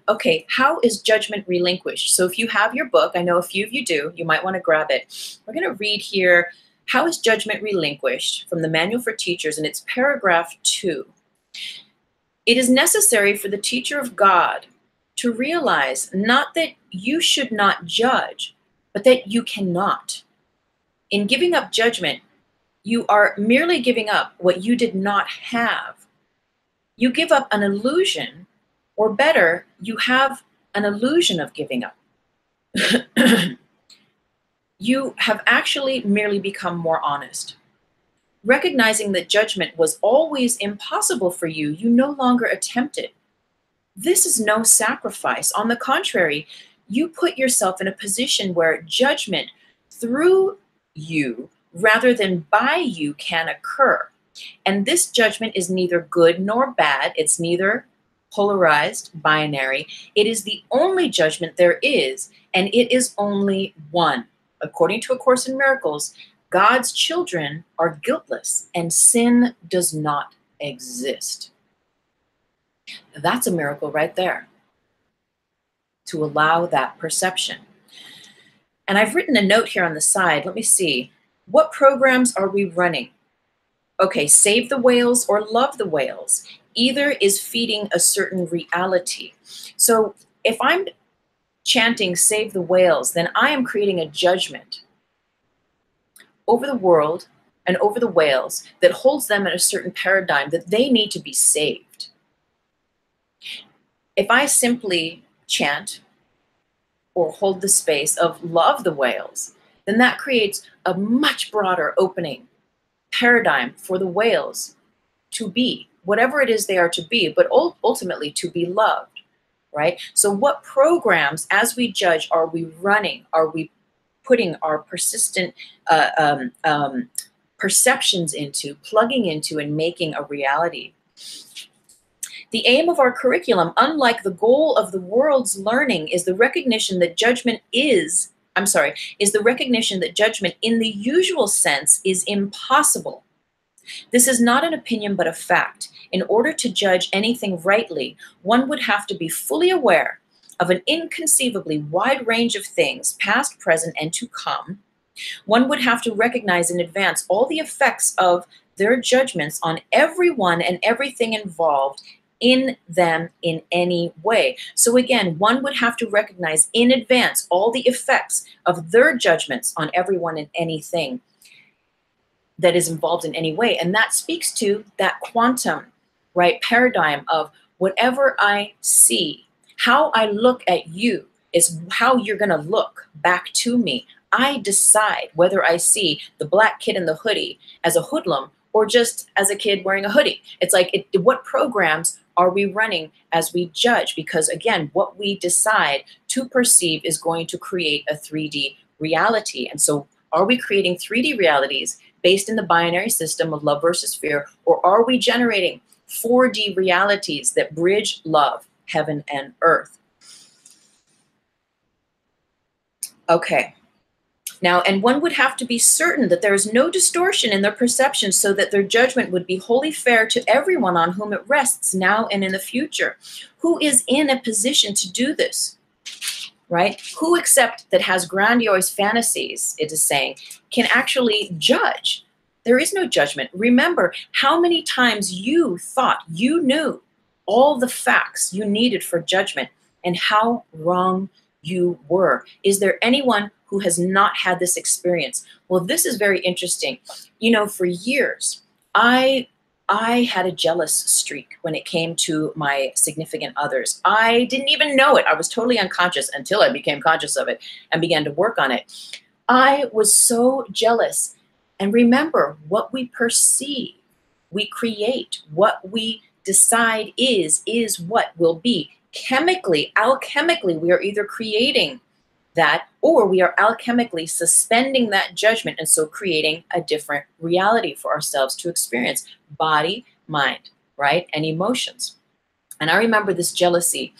Okay, how is judgment relinquished? So if you have your book, I know a few of you do, you might want to grab it. We're going to read here, how is judgment relinquished, from the Manual for Teachers, and it's paragraph 2. It is necessary for the teacher of God to realize not that you should not judge, but that you cannot. In giving up judgment, you are merely giving up what you did not have. You give up an illusion, or better, you have an illusion of giving up. You have actually merely become more honest. Recognizing that judgment was always impossible for you, you no longer attempt it. This is no sacrifice. On the contrary, you put yourself in a position where judgment through you rather than by you can occur. And this judgment is neither good nor bad. It's neither polarized, binary. It is the only judgment there is, and it is only one. According to A Course in Miracles, God's children are guiltless and sin does not exist. That's a miracle right there, to allow that perception. And I've written a note here on the side. Let me see. What programs are we running? Okay, save the whales or love the whales. Either is feeding a certain reality. So if I'm chanting save the whales, then I am creating a judgment over the world and over the whales that holds them in a certain paradigm that they need to be saved. If I simply chant or hold the space of love the whales, then that creates a much broader opening paradigm for the whales to be whatever it is they are to be, but ultimately to be loved, right? So what programs, as we judge, are we running? Are we putting our persistent perceptions into, plugging into, and making a reality? The aim of our curriculum, unlike the goal of the world's learning, is the recognition that judgment is the recognition that judgment in the usual sense is impossible. This is not an opinion, but a fact. In order to judge anything rightly, one would have to be fully aware of an inconceivably wide range of things, past, present, and to come. One would have to recognize in advance all the effects of their judgments on everyone and everything involved in them in any way. So again, one would have to recognize in advance all the effects of their judgments on everyone and anything that is involved in any way. And that speaks to that quantum, right, paradigm of whatever I see, how I look at you is how you're going to look back to me. I decide whether I see the black kid in the hoodie as a hoodlum or just as a kid wearing a hoodie. It's like, what programs are we running as we judge? Because again, what we decide to perceive is going to create a 3D reality. And so are we creating 3D realities based in the binary system of love versus fear, or are we generating 4D realities that bridge love, heaven and earth? Okay. Now, and one would have to be certain that there is no distortion in their perception so that their judgment would be wholly fair to everyone on whom it rests now and in the future. Who is in a position to do this, right? Who except that has grandiose fantasies, it is saying, can actually judge There is no judgment. Remember how many times you thought you knew all the facts you needed for judgment and how wrong you were. Is there anyone who has not had this experience? Well, this is very interesting. You know, for years, I had a jealous streak when it came to my significant others. I didn't even know it. I was totally unconscious until I became conscious of it and began to work on it. I was so jealous. And remember, what we perceive, we create. What we decide is what will be. Chemically, alchemically, we are either creating that or we are alchemically suspending that judgment and so creating a different reality for ourselves to experience. Body, mind, right? And emotions. And I remember this jealousy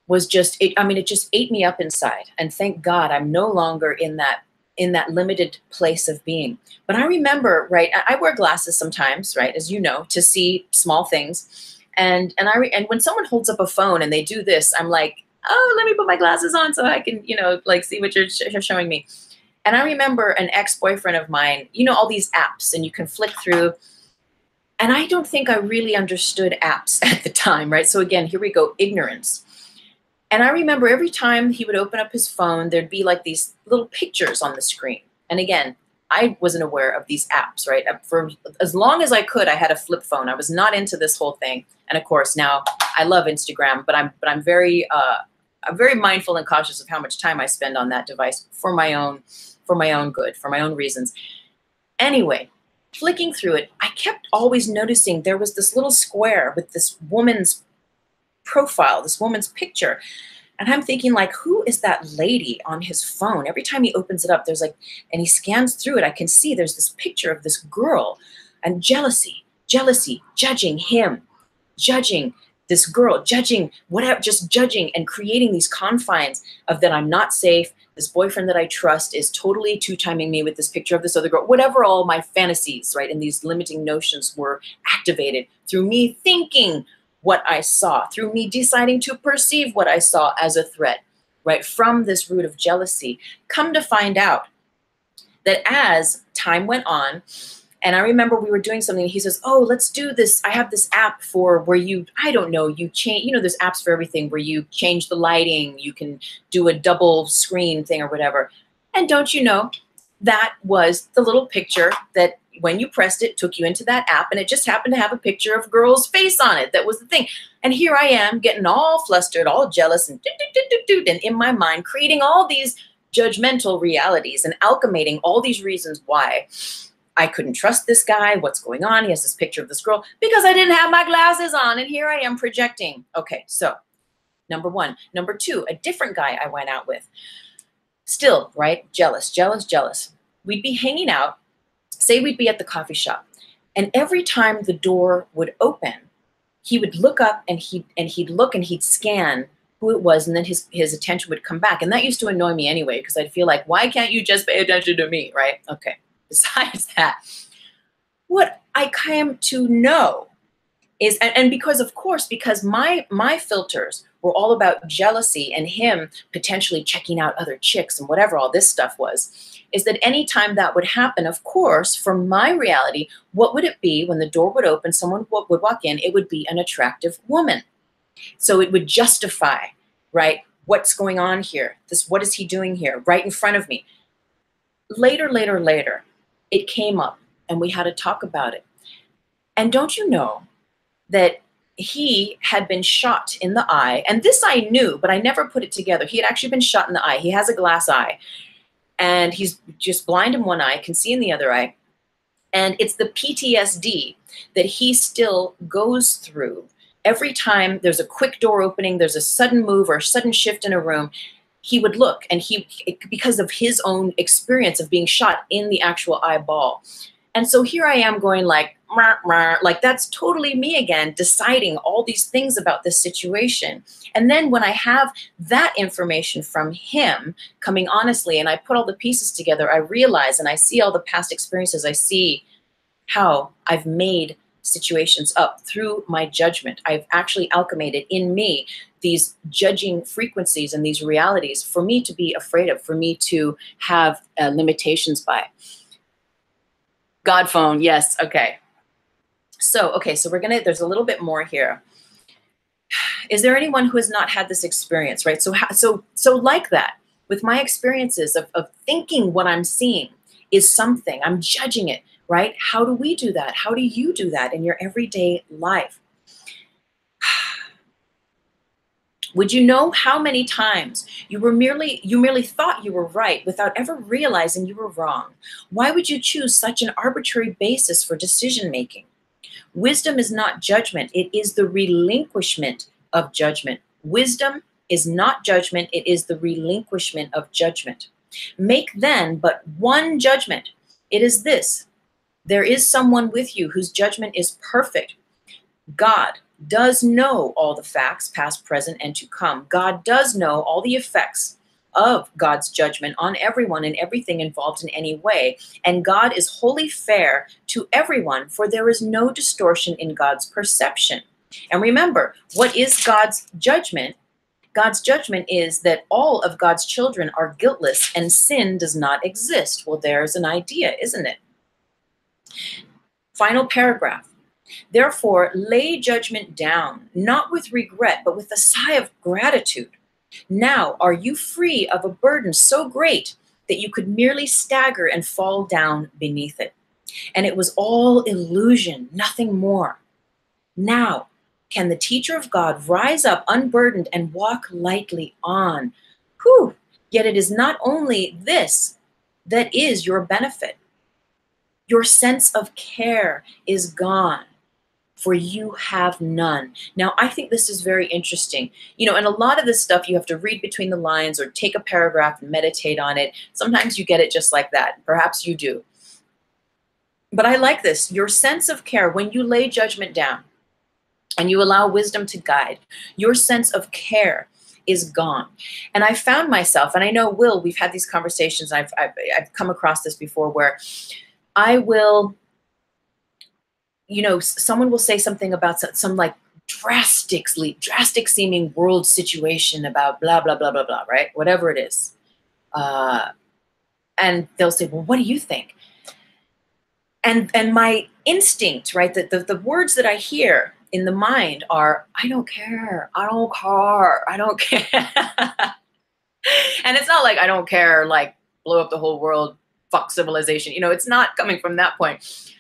was just, it just ate me up inside. And thank God I'm no longer in that limited place of being. But I remember, right, I wear glasses sometimes, right, as you know, to see small things. And when someone holds up a phone and they do this, I'm like, oh, let me put my glasses on so I can, like see what you're showing me. And I remember an ex-boyfriend of mine, all these apps and you can flick through. And I don't think I really understood apps at the time, right? So again, here we go, ignorance. And I remember every time he would open up his phone, there'd be like these little pictures on the screen. And again, I wasn't aware of these apps, right? For as long as I could, I had a flip phone. I was not into this whole thing. And of course, now I love Instagram, but I'm very mindful and cautious of how much time I spend on that device for my own good, for my own reasons. Anyway, flicking through it, I kept always noticing there was this little square with this woman's profile, this woman's picture. And I'm thinking, like, who is that lady on his phone? Every time he opens it up, there's like, and he scans through it, I can see there's this picture of this girl, and jealousy, judging him, judging this girl, judging whatever, just judging and creating these confines of that I'm not safe. This boyfriend that I trust is totally two-timing me with this picture of this other girl, whatever all my fantasies, right? And these limiting notions were activated through me thinking what I saw, through me deciding to perceive what I saw as a threat, right? From this root of jealousy. Come to find out that as time went on, and I remember we were doing something, he says, oh, let's do this. I have this app for where you change, there's apps for everything where you change the lighting, you can do a double screen thing or whatever. And don't you know, that was the little picture that when you pressed it, took you into that app, and it just happened to have a picture of a girl's face on it. That was the thing. And here I am getting all flustered, all jealous, and in my mind, creating all these judgmental realities and alchemating all these reasons why I couldn't trust this guy. What's going on? He has this picture of this girl because I didn't have my glasses on, and here I am projecting. Okay, so number one. Number two, a different guy I went out with. Still, right? Jealous. We'd be hanging out. Say we'd be at the coffee shop, and every time the door would open, he would look up and he'd look and he'd scan who it was, and then his attention would come back. And that used to annoy me anyway, because I'd feel like, why can't you just pay attention to me, right? Okay. Besides that, what I came to know is, and because of course, because my filters were all about jealousy and him potentially checking out other chicks and whatever all this stuff was, is that anytime that would happen, of course, from my reality, what would it be when the door would open, someone would walk in, it would be an attractive woman. So it would justify, right, what's going on here? What is he doing here right in front of me? Later, it came up and we had to talk about it. And don't you know that he had been shot in the eye? And this I knew, but I never put it together. He had actually been shot in the eye. He has a glass eye. And he's just blind in one eye, can see in the other eye. And it's the PTSD that he still goes through. Every time there's a quick door opening, there's a sudden move or a sudden shift in a room, he would look, and because of his own experience of being shot in the actual eyeball. And so here I am going like, meh, meh, like that's totally me again, deciding all these things about this situation. And then when I have that information from him coming honestly, and I put all the pieces together, I realize, and I see all the past experiences, I see how I've made situations up through my judgment. I've actually alchemated in me these judging frequencies and these realities for me to be afraid of, for me to have limitations by. God phone, yes, okay. So, okay, so there's a little bit more here. Is there anyone who has not had this experience, right? So like that, with my experiences of thinking what I'm seeing is something, I'm judging it, right? How do we do that? How do you do that in your everyday life? Would you know how many times you merely thought you were right without ever realizing you were wrong? Why would you choose such an arbitrary basis for decision making? Wisdom is not judgment, it is the relinquishment of judgment. Wisdom is not judgment, it is the relinquishment of judgment. Make then but one judgment. It is this: there is someone with you whose judgment is perfect. God does know all the facts, past, present, and to come. God does know all the effects of God's judgment on everyone and everything involved in any way. And God is wholly fair to everyone, for there is no distortion in God's perception. And remember, what is God's judgment? God's judgment is that all of God's children are guiltless and sin does not exist. Well, there's an idea, isn't it? Final paragraph. Therefore, lay judgment down, not with regret, but with a sigh of gratitude. Now, are you free of a burden so great that you could merely stagger and fall down beneath it? And it was all illusion, nothing more. Now, can the teacher of God rise up unburdened and walk lightly on? Whew! Yet it is not only this that is your benefit. Your sense of care is gone, for you have none. Now, I think this is very interesting. You know, and a lot of this stuff you have to read between the lines or take a paragraph and meditate on it. Sometimes you get it just like that. Perhaps you do. But I like this. Your sense of care, when you lay judgment down and you allow wisdom to guide, your sense of care is gone. And I found myself, and I know, Will, we've had these conversations. I've come across this before where I will, you know, someone will say something about some like drastic seeming world situation about blah, blah, blah, blah, blah, right? Whatever it is. And they'll say, well, what do you think? And my instinct, right, the words that I hear in the mind are, I don't care, I don't care, I don't care. And it's not like I don't care, like blow up the whole world, fuck civilization. You know, it's not coming from that point.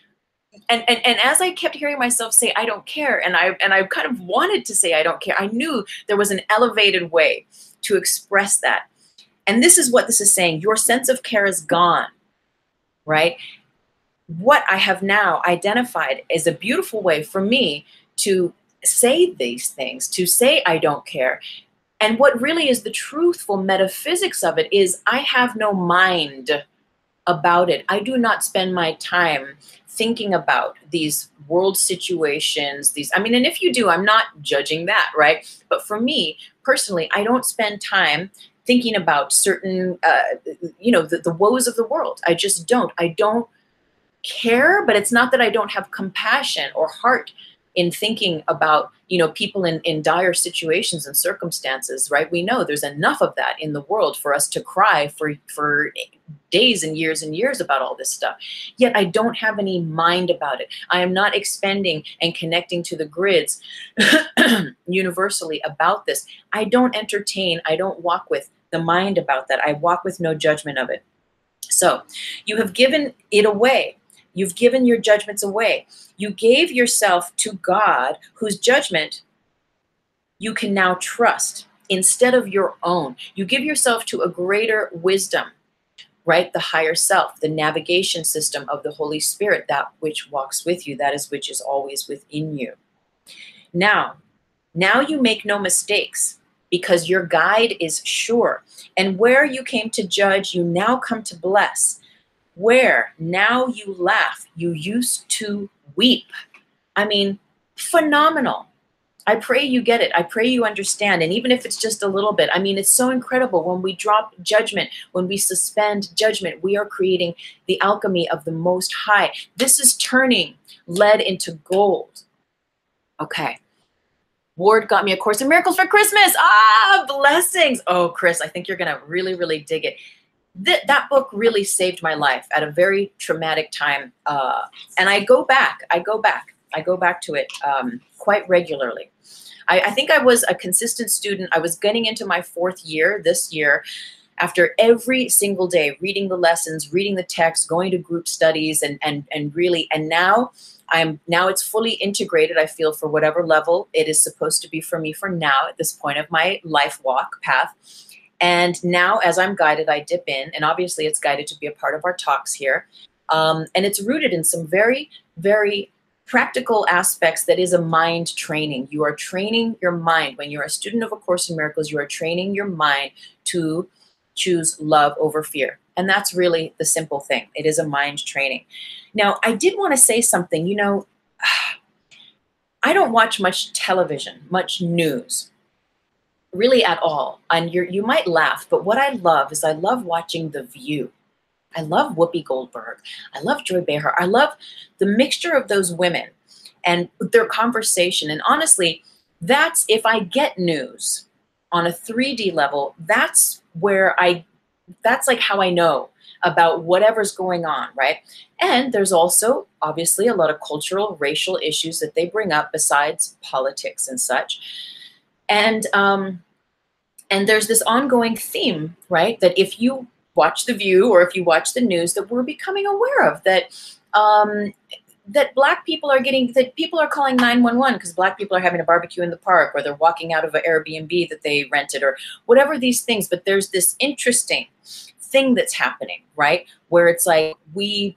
And as I kept hearing myself say, I don't care, and I kind of wanted to say, I don't care, I knew there was an elevated way to express that. And this is what this is saying. Your sense of care is gone, right? What I have now identified is a beautiful way for me to say these things, to say I don't care. And what really is the truthful metaphysics of it is I have no mind about it. I do not spend my time thinking about these world situations, I mean, and if you do, I'm not judging that, right? But for me personally, I don't spend time thinking about certain, you know, the woes of the world. I just don't. I don't care, but it's not that I don't have compassion or heart in thinking about, you know, people in dire situations and circumstances, right? We know there's enough of that in the world for us to cry for days and years about all this stuff. Yet I don't have any mind about it. I am not expending and connecting to the grids universally about this. I don't entertain, I don't walk with the mind about that. I walk with no judgment of it. So you have given it away. You've given your judgments away. You gave yourself to God, whose judgment you can now trust instead of your own. You give yourself to a greater wisdom, right? The higher self, the navigation system of the Holy Spirit, that which walks with you, that is which is always within you. Now you make no mistakes because your guide is sure. And where you came to judge, you now come to bless. Where now you laugh, you used to weep. I mean, phenomenal. I pray you get it. I pray you understand. And even if it's just a little bit, I mean, it's so incredible. When we drop judgment, when we suspend judgment, we are creating the alchemy of the Most High. This is turning lead into gold. Okay. Ward got me a Course in Miracles for Christmas. Ah, blessings. Oh, Chris, I think you're going to really, really dig it. that book really saved my life at a very traumatic time. And I go back to it quite regularly. I think I was a consistent student. I was getting into my 4th year this year, after every single day reading the lessons, reading the text, going to group studies, and now it's fully integrated, I feel, for whatever level it is supposed to be for me for now at this point of my life walk path. And now, as I'm guided, I dip in, and obviously it's guided to be a part of our talks here. And it's rooted in some very, very practical aspects that is a mind training. You are training your mind. When you're a student of A Course in Miracles, you are training your mind to choose love over fear. And that's really the simple thing. It is a mind training. Now, I did want to say something. You know, I don't watch much television, much news, really at all. And you might laugh, but what I love is I love watching The View. I love Whoopi Goldberg. I love Joy Behar. I love the mixture of those women and their conversation. And honestly, that's, if I get news on a 3D level, that's like how I know about whatever's going on, right? And there's also obviously a lot of cultural, racial issues that they bring up besides politics and such. And there's this ongoing theme, right? That if you watch The View or if you watch the news, that we're becoming aware of, that that Black people are people are calling 911 because Black people are having a barbecue in the park, or they're walking out of an Airbnb that they rented, or whatever these things. But there's this interesting thing that's happening, right? Where it's like we're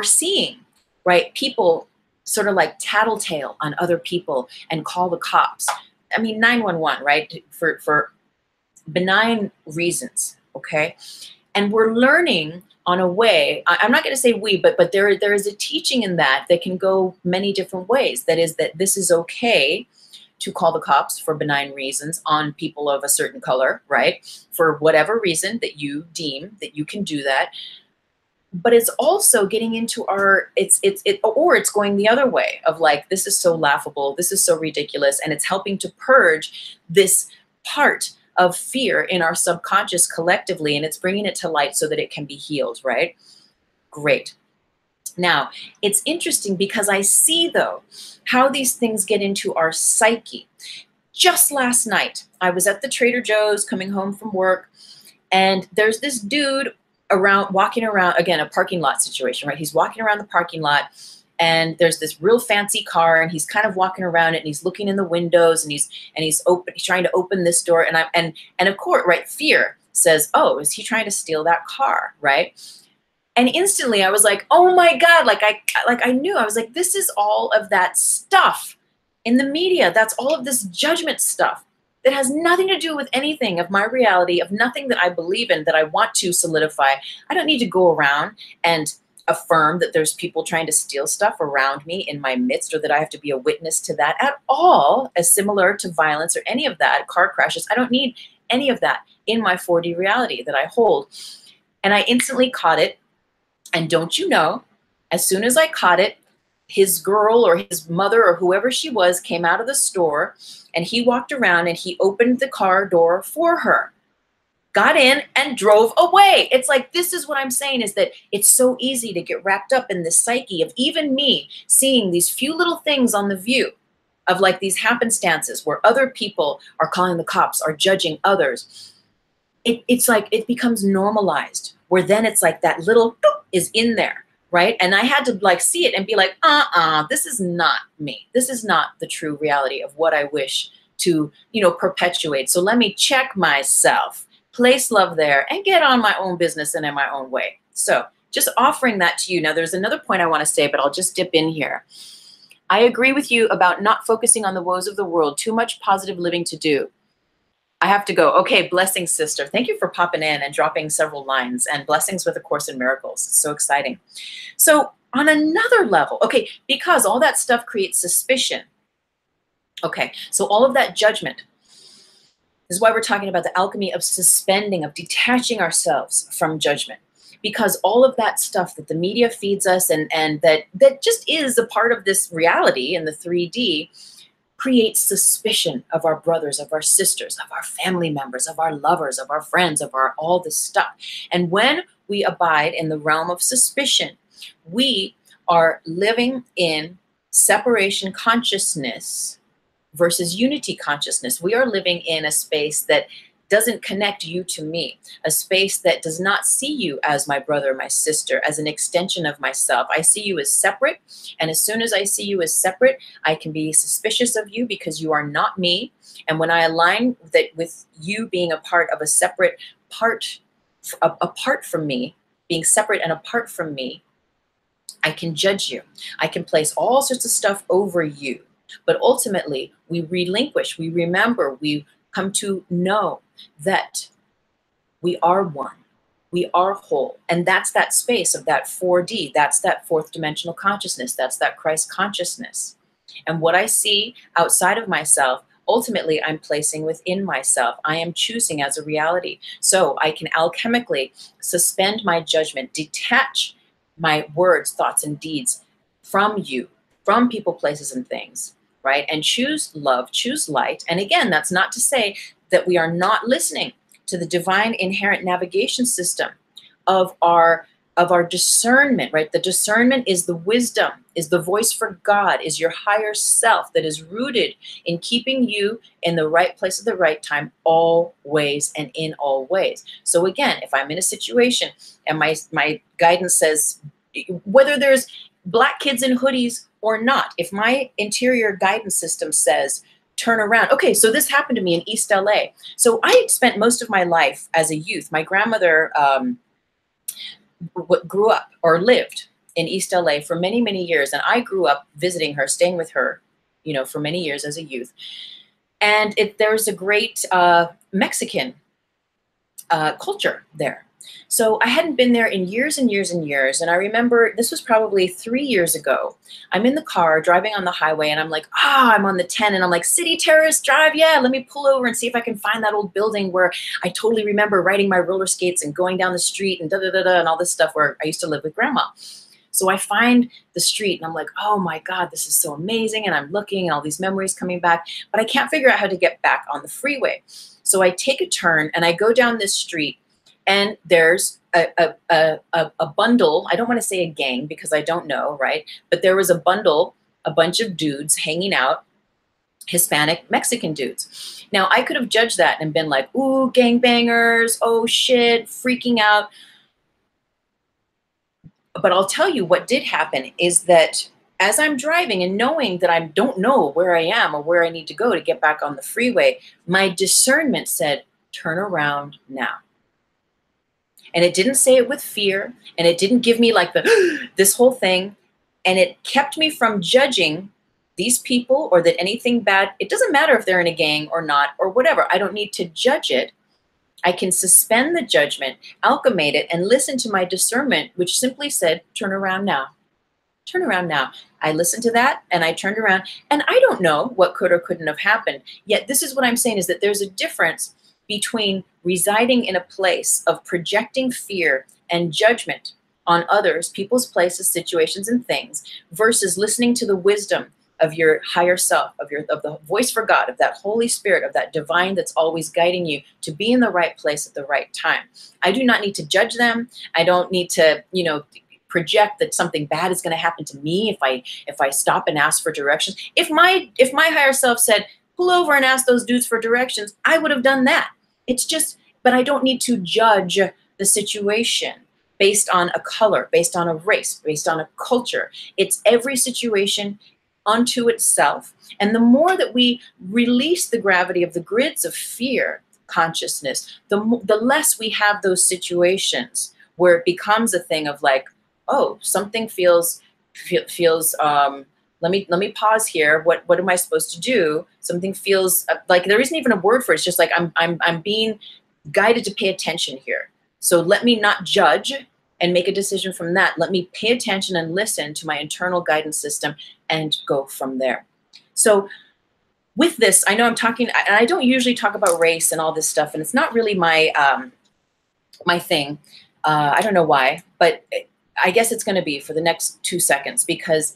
seeing, right, people sort of like tattletale on other people and call the cops. I mean, 911, right? For benign reasons, okay? And we're learning on a way, I'm not going to say we, but there is a teaching in that can go many different ways. That is that this is okay to call the cops for benign reasons on people of a certain color, right? For whatever reason that you deem that you can do that. But it's also getting into or it's going the other way of like, this is so laughable, this is so ridiculous, and it's helping to purge this part of fear in our subconscious collectively, and it's bringing it to light so that it can be healed, right? Great. Now, it's interesting because I see, though, how these things get into our psyche. Just last night, I was at the Trader Joe's coming home from work, and there's this dude walking around, again, a parking lot situation, right? He's walking around the parking lot, and there's this real fancy car, and he's kind of walking around it, and he's looking in the windows, and he's trying to open this door, and of course, right, fear says, oh, is he trying to steal that car, right? And instantly I was like, oh my God, like I knew, I was like, this is all of that stuff in the media. That's all of this judgment stuff that has nothing to do with anything of my reality, of nothing that I believe in, that I want to solidify. I don't need to go around and affirm that there's people trying to steal stuff around me in my midst, or that I have to be a witness to that at all, as similar to violence or any of that, car crashes. I don't need any of that in my 4D reality that I hold. And I instantly caught it. And don't you know, as soon as I caught it, his girl or his mother or whoever she was came out of the store, and he walked around and he opened the car door for her, got in and drove away. It's like, this is what I'm saying, is that it's so easy to get wrapped up in this psyche of even me seeing these few little things on The View of like these happenstances where other people are calling the cops, are judging others. It's like it becomes normalized, where then it's like that little is in there, right? And I had to like see it and be like, this is not me. This is not the true reality of what I wish to, perpetuate. So let me check myself, place love there, and get on my own business and in my own way. So just offering that to you. Now, there's another point I want to say, but I'll just dip in here. I agree with you about not focusing on the woes of the world. Too much positive living to do. I have to go. Okay, blessings, sister. Thank you for popping in and dropping several lines, and blessings with A Course in Miracles. It's so exciting. So on another level, okay, because all that stuff creates suspicion. Okay, so all of that judgment, this is why we're talking about the alchemy of suspending, of detaching ourselves from judgment. Because all of that stuff that the media feeds us and that just is a part of this reality in the 3D, creates suspicion of our brothers, of our sisters, of our family members, of our lovers, of our friends, of our all this stuff. And when we abide in the realm of suspicion, we are living in separation consciousness versus unity consciousness. We are living in a space that doesn't connect you to me, a space that does not see you as my brother, my sister, as an extension of myself. I see you as separate. And as soon as I see you as separate, I can be suspicious of you because you are not me. And when I align that with you being a part of a separate part, apart from me, being separate and apart from me, I can judge you. I can place all sorts of stuff over you. But ultimately, we relinquish, we remember, we come to know that we are one, we are whole. And that's that space of that 4D, that's that fourth dimensional consciousness, that's that Christ consciousness. And what I see outside of myself, ultimately I'm placing within myself. I am choosing as a reality. So I can alchemically suspend my judgment, detach my words, thoughts, and deeds from you, from people, places, and things, right? And choose love, choose light. And again, that's not to say that we are not listening to the divine inherent navigation system of our discernment, right? The discernment is the wisdom, is the voice for God, is your higher self that is rooted in keeping you in the right place at the right time, always and in all ways. So again, if I'm in a situation and my guidance says, whether there's black kids in hoodies or not, if my interior guidance system says, turn around. Okay, so this happened to me in East LA. So I spent most of my life as a youth. My grandmother grew up or lived in East LA for many, many years. And I grew up visiting her, staying with her, you know, for many years as a youth. And there was a great Mexican culture there. So I hadn't been there in years and years and years. And I remember this was probably 3 years ago. I'm in the car driving on the highway and I'm like, I'm on the 10 and I'm like, City Terrace Drive. Yeah, let me pull over and see if I can find that old building where I totally remember riding my roller skates and going down the street and and all this stuff where I used to live with grandma. So I find the street and I'm like, oh my God, this is so amazing. And I'm looking and all these memories coming back, but I can't figure out how to get back on the freeway. So I take a turn and I go down this street. And there's a bundle, I don't want to say a gang because I don't know, right? But there was a bundle, a bunch of dudes hanging out, Hispanic, Mexican dudes. Now, I could have judged that and been like, ooh, gangbangers, oh shit, freaking out. But I'll tell you what did happen is that as I'm driving and knowing that I don't know where I am or where I need to go to get back on the freeway, my discernment said, turn around now. And it didn't say it with fear, and it didn't give me like this whole thing, and it kept me from judging these people or that anything bad. It doesn't matter if they're in a gang or not or whatever. I don't need to judge it. I can suspend the judgment, alchemate it, and listen to my discernment, which simply said, turn around now. Turn around now. I listened to that and I turned around, and I don't know what could or couldn't have happened. Yet this is what I'm saying is that there's a difference between residing in a place of projecting fear and judgment on others, people's places, situations, and things, versus listening to the wisdom of your higher self, of the voice for God, of that Holy Spirit, of that divine that's always guiding you to be in the right place at the right time. I do not need to judge them. I don't need to, project that something bad is going to happen to me if I stop and ask for directions. If my higher self said, pull over and ask those dudes for directions, I would have done that. It's just, but I don't need to judge the situation based on a color, based on a race, based on a culture. It's every situation unto itself. And the more that we release the gravity of the grids of fear consciousness, the less we have those situations where it becomes a thing of like, oh, something feels let me pause here. What am I supposed to do? Something feels like there isn't even a word for it. It's just like I'm being guided to pay attention here. So let me not judge and make a decision from that. Let me pay attention and listen to my internal guidance system and go from there. So with this, I know I'm talking, and I don't usually talk about race and all this stuff, and it's not really my my thing. I don't know why, but I guess it's going to be for the next 2 seconds, because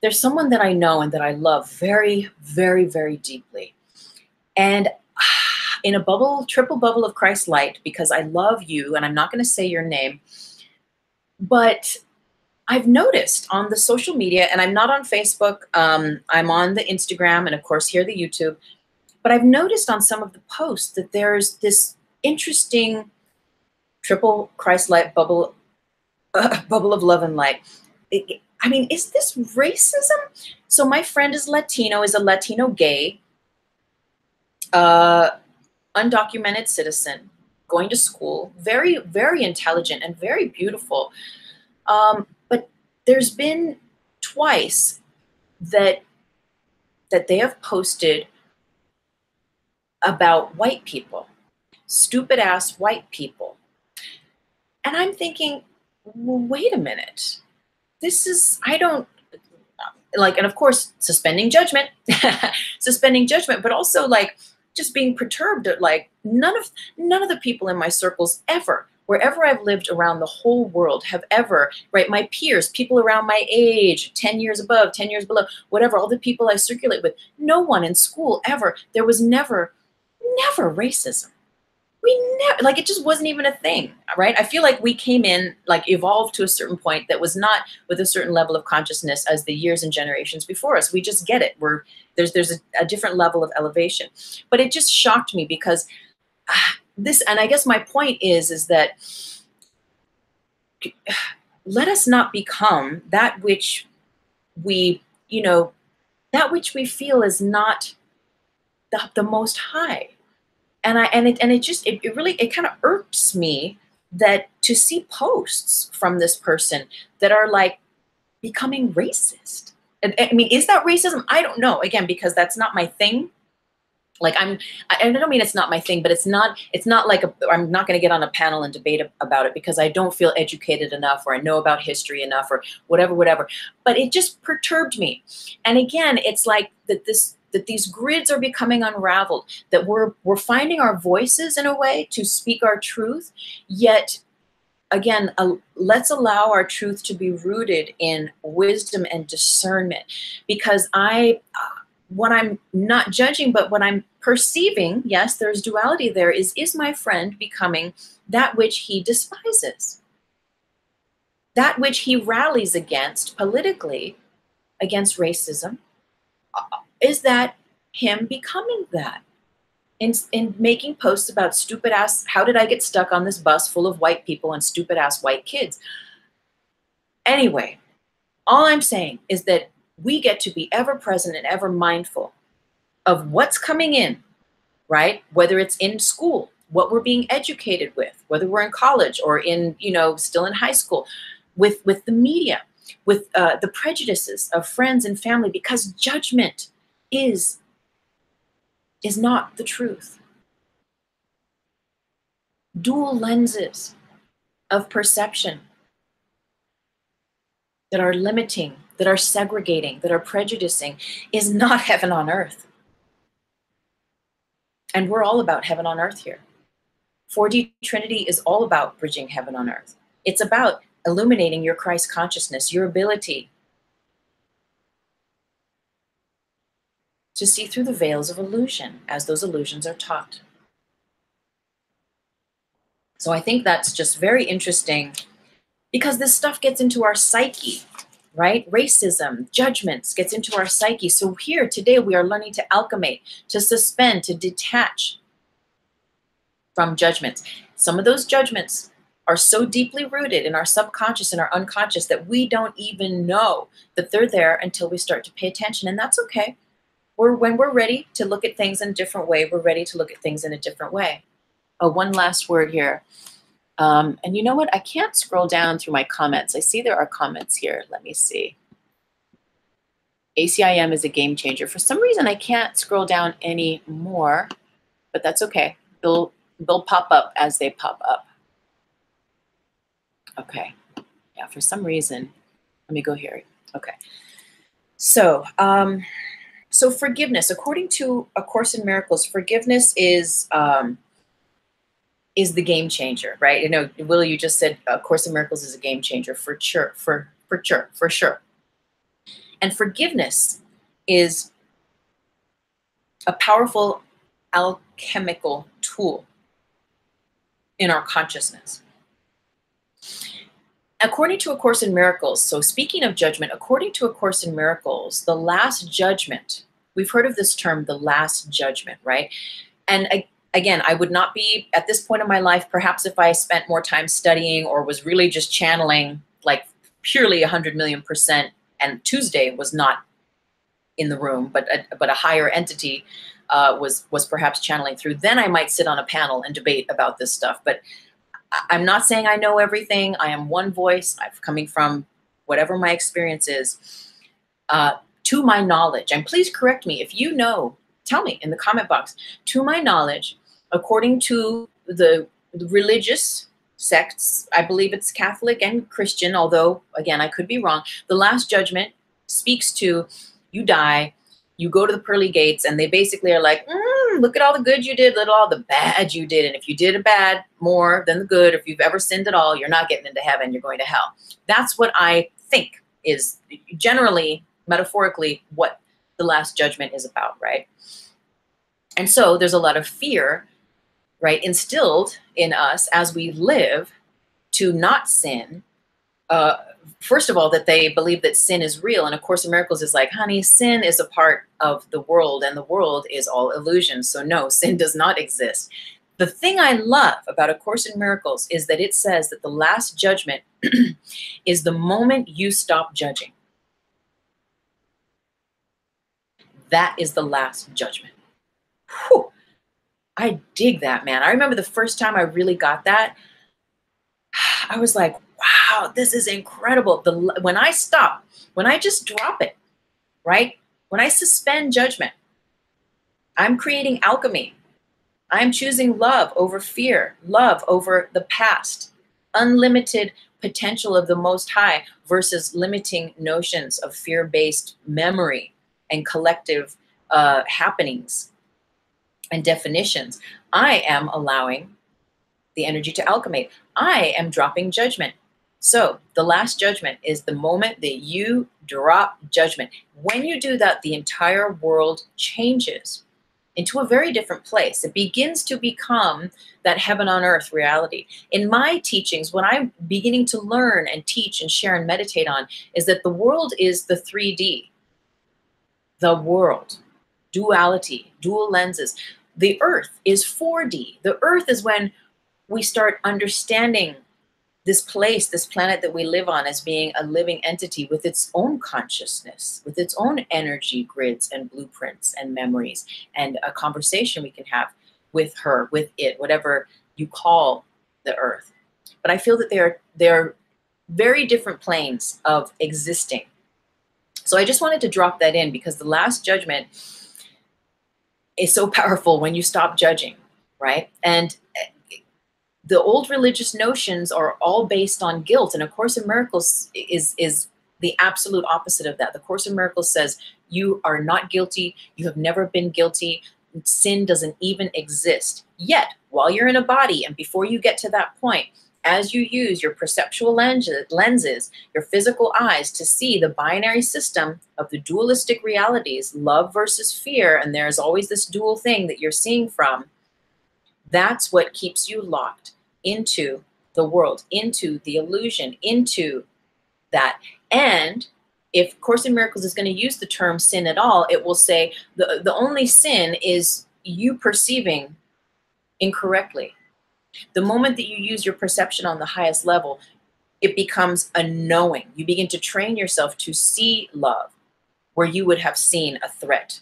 there's someone that I know and that I love very, very, very deeply. And in a bubble, triple bubble of Christ light, because I love you, and I'm not going to say your name, but I've noticed on the social media, and I'm not on Facebook, I'm on the Instagram, and of course here the YouTube, but I've noticed on some of the posts that there's this interesting triple Christ light bubble, bubble of love and light. I mean, is this racism? So my friend is Latino, is a Latino gay, undocumented citizen, going to school, very, very intelligent and very beautiful. But there's been twice that they have posted about white people, stupid ass white people. And I'm thinking, well, wait a minute. This is, I don't like, and of course, suspending judgment, suspending judgment, but also like just being perturbed at like none of the people in my circles ever, wherever I've lived around the whole world, have ever, right, my peers, people around my age, 10 years above, 10 years below, whatever, all the people I circulate with, no one in school ever, there was never racism. We never, like, it just wasn't even a thing, right? I feel like we came in, like, evolved to a certain point that was not with a certain level of consciousness as the years and generations before us. We just get it. There's a different level of elevation. But it just shocked me because this, and I guess my point is that let us not become that which we, that which we feel is not the most high. And it really kind of irks me that to see posts from this person that are like becoming racist. And I mean, is that racism? I don't know. Again, because that's not my thing. Like I don't mean it's not my thing, but it's not like I'm not going to get on a panel and debate about it because I don't feel educated enough, or I know about history enough, or whatever. But it just perturbed me. And again, it's like that these grids are becoming unraveled, that we're finding our voices in a way to speak our truth, yet again, let's allow our truth to be rooted in wisdom and discernment, because what I'm not judging, but what I'm perceiving, yes, there's duality there, is my friend becoming that which he despises, that which he rallies against politically, against racism? Is that him becoming that? In making posts about stupid ass, how did I get stuck on this bus full of white people and stupid ass white kids? Anyway, all I'm saying is that we get to be ever present and ever mindful of what's coming in, right? Whether it's in school, what we're being educated with, whether we're in college or in, still in high school, with the media, with the prejudices of friends and family, because judgment is not the truth. Dual lenses of perception that are limiting, that are segregating, that are prejudicing is not heaven on earth. And we're all about heaven on earth here. 4D Trinity is all about bridging heaven on earth. It's about illuminating your Christ consciousness, your ability to see through the veils of illusion as those illusions are taught. So I think that's just very interesting, because this stuff gets into our psyche, right? Racism, judgments gets into our psyche. So here today we are learning to alchemate, to suspend, to detach from judgments. Some of those judgments are so deeply rooted in our subconscious and our unconscious that we don't even know that they're there until we start to pay attention. And that's okay. When we're ready to look at things in a different way, we're ready to look at things in a different way. Oh, one last word here. And you know what? I can't scroll down through my comments. I see there are comments here. Let me see. ACIM is a game changer. For some reason, I can't scroll down any more, but that's okay. They'll pop up as they pop up. Okay. Yeah, for some reason, let me go here. Okay. So, so forgiveness, according to A Course in Miracles, forgiveness is the game changer, right? Will, you just said A Course in Miracles is a game changer for sure, for sure. And And forgiveness is a powerful alchemical tool in our consciousness. According to A Course in Miracles, so speaking of judgment, according to A Course in Miracles, the last judgment, we've heard of this term, the last judgment, right? And again, I would not be at this point in my life, perhaps if I spent more time studying or was really just channeling like purely 100 million %, and Tuesday was not in the room, but a higher entity was perhaps channeling through, then I might sit on a panel and debate about this stuff. But I'm not saying I know everything. I am one voice. I'm coming from whatever my experience is, to my knowledge. And please correct me if you know, tell me in the comment box. To my knowledge, according to the religious sects, I believe it's Catholic and Christian, although again, I could be wrong. The last judgment speaks to you die, you go to the pearly gates, and they basically are like, look at all the good you did, look at all the bad you did. And if you did a bad more than the good, if you've ever sinned at all, you're not getting into heaven, you're going to hell. That's what I think is generally, metaphorically, what the last judgment is about, right? And so there's a lot of fear, right, instilled in us as we live to not sin. First of all, that they believe that sin is real. And A Course in Miracles is like, honey, sin is a part of the world, and the world is all illusion. So no, sin does not exist. The thing I love about A Course in Miracles is that it says that the last judgment is the moment you stop judging. That is the last judgment. Whew. I dig that, man. I remember the first time I really got that, I was like, wow, this is incredible. When I stop, when I just drop it, right? When I suspend judgment, I'm creating alchemy. I'm choosing love over fear, love over the past, unlimited potential of the Most High versus limiting notions of fear-based memory and collective happenings and definitions. I am allowing the energy to alchemate. I am dropping judgment. So the last judgment is the moment that you drop judgment. When you do that, the entire world changes into a very different place. It begins to become that heaven on earth reality. In my teachings, what I'm beginning to learn and teach and share and meditate on is that the world is the 3D. The world, duality, dual lenses. The earth is 4D. The earth is when we start understanding this place, this planet that we live on, as being a living entity with its own consciousness, with its own energy grids and blueprints and memories, and a conversation we can have with her, with it, whatever you call the earth. But I feel that they're very different planes of existing. So I just wanted to drop that in because the last judgment is so powerful when you stop judging, right? And the old religious notions are all based on guilt, and A Course in Miracles is the absolute opposite of that. The Course in Miracles says you are not guilty, you have never been guilty, sin doesn't even exist. Yet, while you're in a body, and before you get to that point, as you use your perceptual lenses, your physical eyes to see the binary system of the dualistic realities, love versus fear, and there's always this dual thing that you're seeing from, that's what keeps you locked into the world, into the illusion, into that. And if Course in Miracles is going to use the term sin at all, it will say the only sin is you perceiving incorrectly. The moment that you use your perception on the highest level, it becomes a knowing. You begin to train yourself to see love where you would have seen a threat,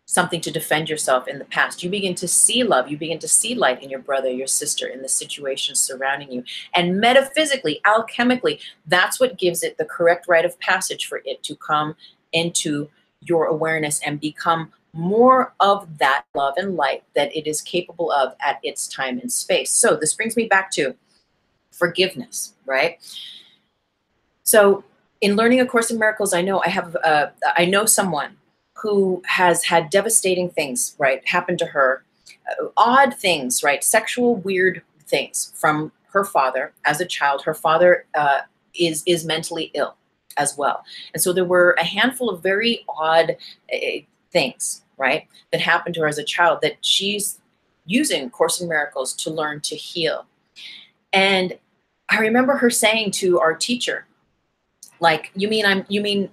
something to defend yourself in the past. You begin to see love. You begin to see light in your brother, your sister, in the situations surrounding you. And metaphysically, alchemically, that's what gives it the correct rite of passage for it to come into your awareness and become more of that love and light that it is capable of at its time and space. So this brings me back to forgiveness, right? So in learning A Course in Miracles, I know someone who has had devastating things, right, happen to her, odd things, right, sexual weird things from her father as a child. Her father is mentally ill. as well. And so there were a handful of very odd things, right, that happened to her as a child that she's using Course in Miracles to learn to heal. And I remember her saying to our teacher, like, you mean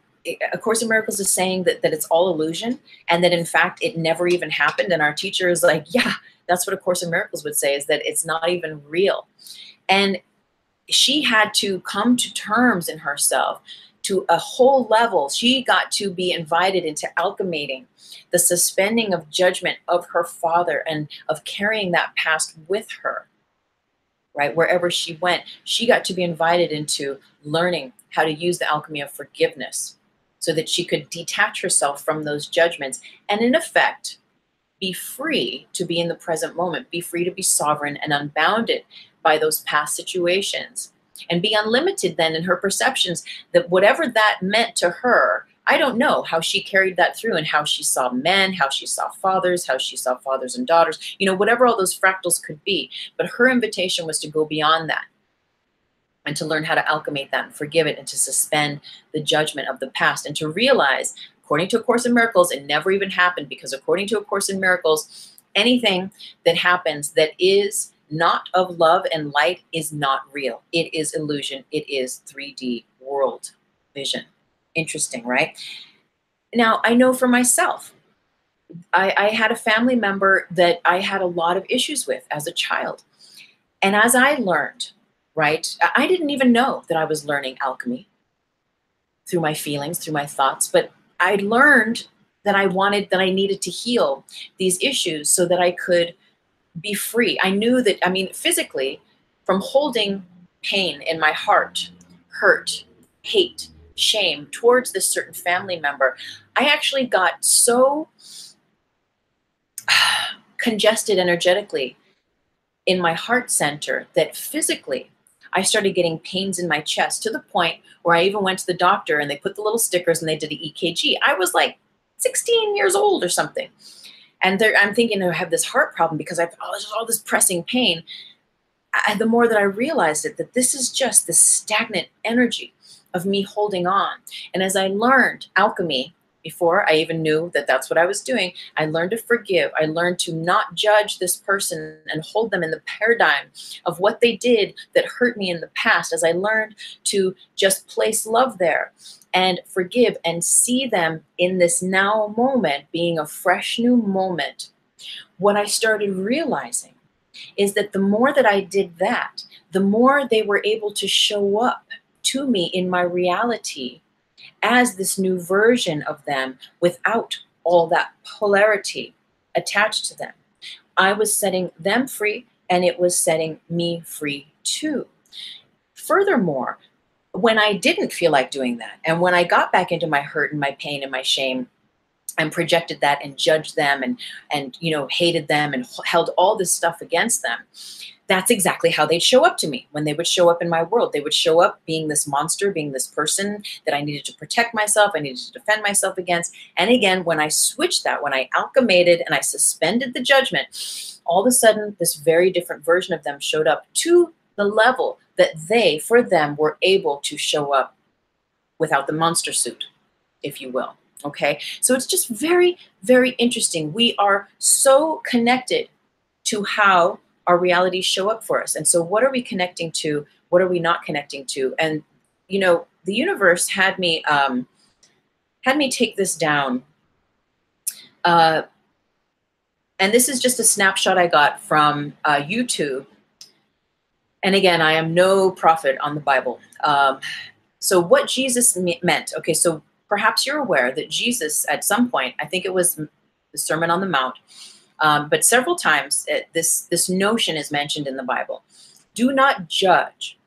A Course in Miracles is saying that it's all illusion, and that in fact it never even happened? And our teacher is like, yeah, that's what A Course in Miracles would say, is that it's not even real. And she had to come to terms in herself to a whole level. She got to be invited into alchemating the suspending of judgment of her father, and of carrying that past with her, right? Wherever she went, she got to be invited into learning how to use the alchemy of forgiveness, so that she could detach herself from those judgments and, in effect, be free to be in the present moment, be free to be sovereign and unbounded by those past situations, and be unlimited then in her perceptions, that whatever that meant to her, I don't know how she carried that through, and how she saw men, how she saw fathers and daughters, whatever all those fractals could be. But her invitation was to go beyond that, and to learn how to alchemate that and forgive it, and to suspend the judgment of the past, and to realize, according to A Course in Miracles, it never even happened, because according to A Course in Miracles, anything that happens that is not of love and light is not real. It is illusion. It is 3D world vision. Interesting, right? Now, I know for myself, I had a family member that I had a lot of issues with as a child. And as I learned, right, I didn't even know that I was learning alchemy through my feelings, through my thoughts, but I learned that I needed to heal these issues so that I could be free. I knew that, physically, from holding pain in my heart, hurt, hate, shame towards this certain family member, I actually got so congested energetically in my heart center that physically I started getting pains in my chest, to the point where I even went to the doctor, and they put the little stickers and they did an EKG. I was like 16 years old or something. And I'm thinking I have this heart problem because I've all this pressing pain. The more that I realized it, that this is just this stagnant energy of me holding on. And as I learned alchemy, before I even knew that that's what I was doing, I learned to forgive. I learned to not judge this person and hold them in the paradigm of what they did that hurt me in the past. As I learned to just place love there and forgive and see them in this now moment being a fresh new moment, what I started realizing is that the more that I did that, the more they were able to show up to me in my reality as this new version of them, without all that polarity attached to them. I was setting them free, and it was setting me free too. Furthermore, when I didn't feel like doing that, and when I got back into my hurt and my pain and my shame, and projected that and judged them and hated them and held all this stuff against them, that's exactly how they'd show up to me. When they would show up in my world, they would show up being this monster, being this person that I needed to protect myself, I needed to defend myself against. And again, when I switched that, when I alchemated and I suspended the judgment, all of a sudden this very different version of them showed up to the level that they, for them, were able to show up without the monster suit, if you will. Okay, so it's just very, very interesting. We are so connected to how our realities show up for us. And so what are we connecting to? What are we not connecting to? And, the universe had me take this down. And this is just a snapshot I got from YouTube. And again, I am no prophet on the Bible. So what Jesus meant, okay, so perhaps you're aware that Jesus, at some point, I think it was the Sermon on the Mount, but several times this notion is mentioned in the Bible. Do not judge,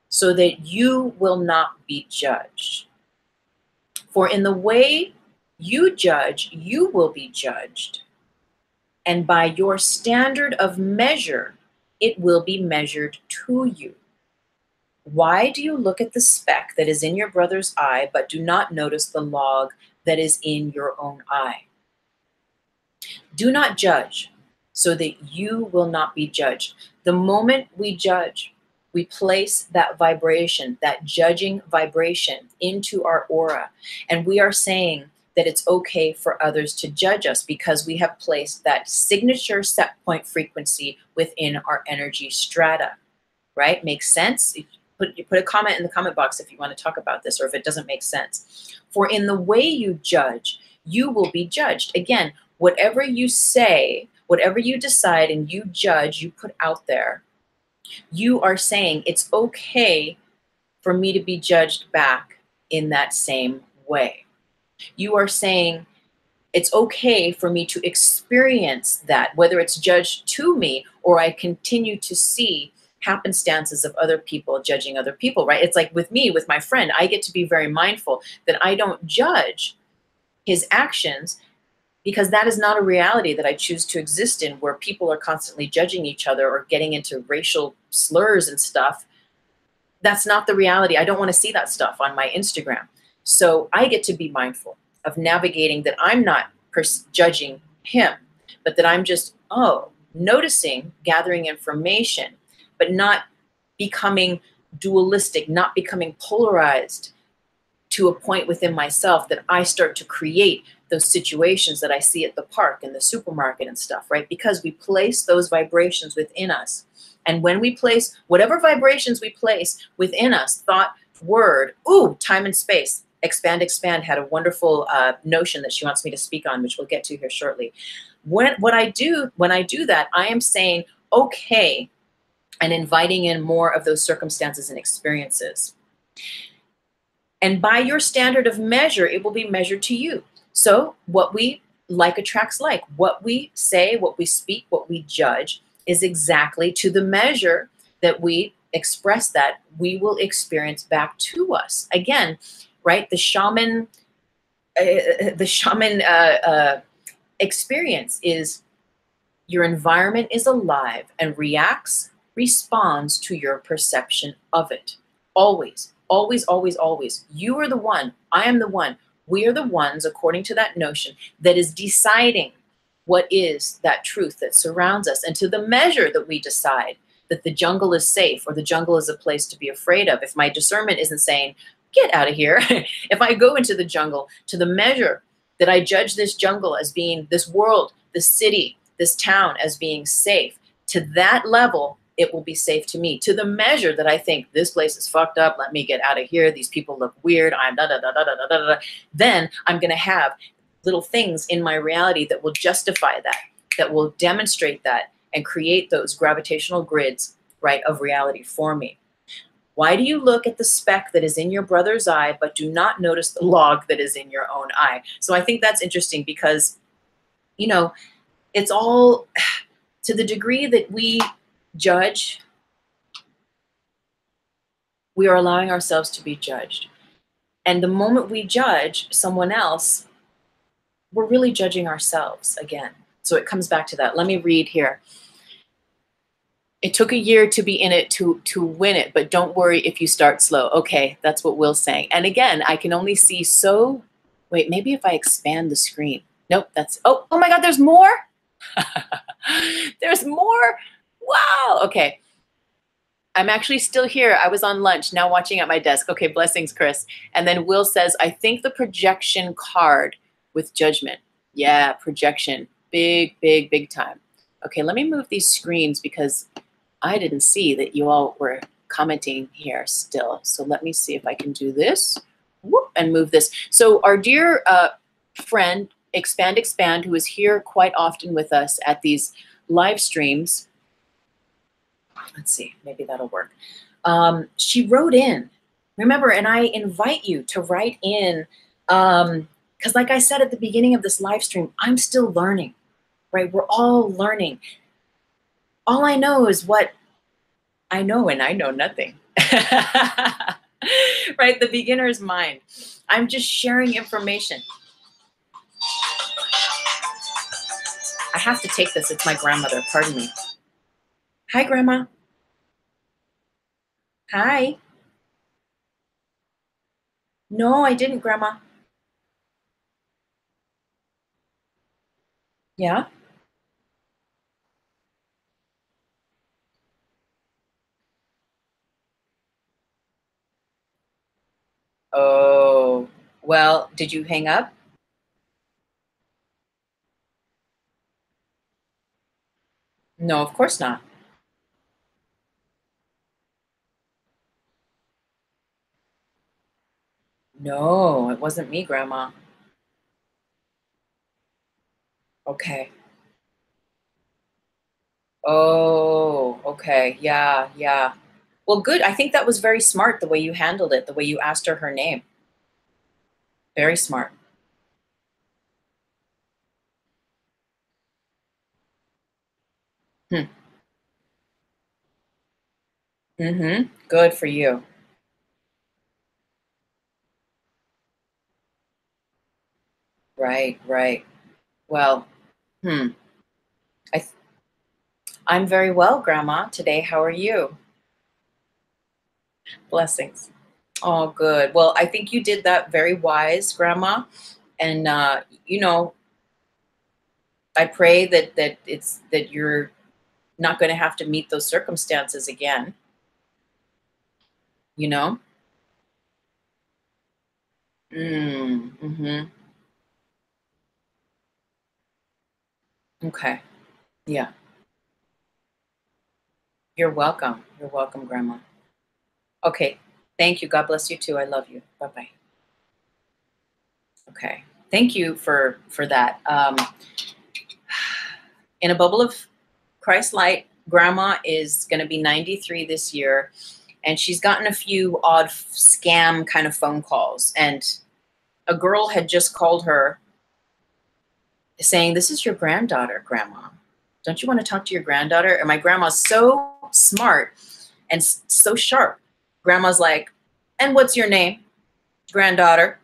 so that you will not be judged. For in the way you judge, you will be judged. And by your standard of measure, it will be measured to you. Why do you look at the speck that is in your brother's eye, but do not notice the log that is in your own eye? Do not judge, so that you will not be judged. The moment we judge, We place that vibration, that judging vibration into our aura. And we are saying that it's okay for others to judge us because we have placed that signature set point frequency within our energy strata, right? Makes sense? You put a comment in the comment box if you want to talk about this or if it doesn't make sense. For in the way you judge, you will be judged. Again, whatever you say, whatever you decide and you judge, you put out there, you are saying it's okay for me to be judged back in that same way. You are saying it's okay for me to experience that, whether it's judged to me or I continue to see happenstances of other people judging other people, right? It's like with me, with my friend, I get to be very mindful that I don't judge his actions because that is not a reality that I choose to exist in, where people are constantly judging each other or getting into racial slurs and stuff. That's not the reality. I don't want to see that stuff on my Instagram. So I get to be mindful of navigating that I'm not judging him, but that I'm just, noticing, gathering information, but not becoming dualistic, not becoming polarized to a point within myself that I start to create those situations that I see at the park and the supermarket and stuff, right? Because we place those vibrations within us. And when we place whatever vibrations we place within us, thought, word, time and space, expand, expand had a wonderful notion that she wants me to speak on, which we'll get to here shortly. When I do that, I am saying, okay, and inviting in more of those circumstances and experiences. And by your standard of measure, it will be measured to you. So what we like attracts like. What we say, what we speak, what we judge is exactly to the measure that we express that, we will experience back to us. Again, right? The shaman experience is your environment is alive and responds to your perception of it. Always, always, always, always. You are the one. I am the one. We are the ones, according to that notion, that is deciding what is that truth that surrounds us. And to the measure that we decide that the jungle is safe or the jungle is a place to be afraid of, if my discernment isn't saying, get out of here, if I go into the jungle, to the measure that I judge this jungle as being this world, this city, this town as being safe, to that level, it will be safe to me. To the measure that I think this place is fucked up, let me get out of here, these people look weird, I'm then I'm going to have little things in my reality that will justify that, that will demonstrate that and create those gravitational grids, right, of reality for me. Why do you look at the speck that is in your brother's eye, but do not notice the log that is in your own eye? So I think that's interesting because, you know, it's all to the degree that we judge, we are allowing ourselves to be judged. And the moment we judge someone else, we're really judging ourselves again. So it comes back to that. Let me read here. It took a year to be in it to win it, but don't worry if you start slow. Okay, that's what Will's saying. And again, I can only see so, wait, maybe if I expand the screen. Nope, that's, oh my God, there's more? There's more? Wow, okay. I'm actually still here. I was on lunch, now watching at my desk. Okay, blessings, Chris. And then Will says, I think the projection card with judgment. Yeah, projection, big, big, big time. Okay, let me move these screens because I didn't see that you all were commenting here still. So let me see if I can do this. Whoop, and move this. So our dear friend, Expand, who is here quite often with us at these live streams. Let's see, maybe that'll work. She wrote in, remember, and I invite you to write in, because like I said at the beginning of this live stream, I'm still learning, right? We're all learning. All I know is what I know, and I know nothing. Right? The beginner's mind. I'm just sharing information. I have to take this. It's my grandmother. Pardon me. Hi, Grandma. Hi. No, I didn't, Grandma. Yeah? Oh, well, did you hang up? No, of course not. No, it wasn't me, Grandma. Okay. Oh, okay. Yeah, yeah. Well, good. I think that was very smart the way you handled it, the way you asked her her name. Very smart. Hmm. Mm-hmm. Good for you. Right, right. Well, hmm. I th- I'm very well, Grandma. Today, how are you? Blessings. Oh, good. Well, I think you did that very wise, Grandma. And you know, I pray that you're not going to have to meet those circumstances again. You know. Mm-hmm. Okay. Yeah. You're welcome. You're welcome, Grandma. Okay. Thank you. God bless you too. I love you. Bye bye. Okay. Thank you for that. In a bubble of Christ light, Grandma is going to be 93 this year, and she's gotten a few odd scam kind of phone calls. And a girl had just called her saying, "This is your granddaughter, Grandma. Don't you want to talk to your granddaughter?" And my grandma's so smart and so sharp. Grandma's like, "And what's your name, granddaughter?"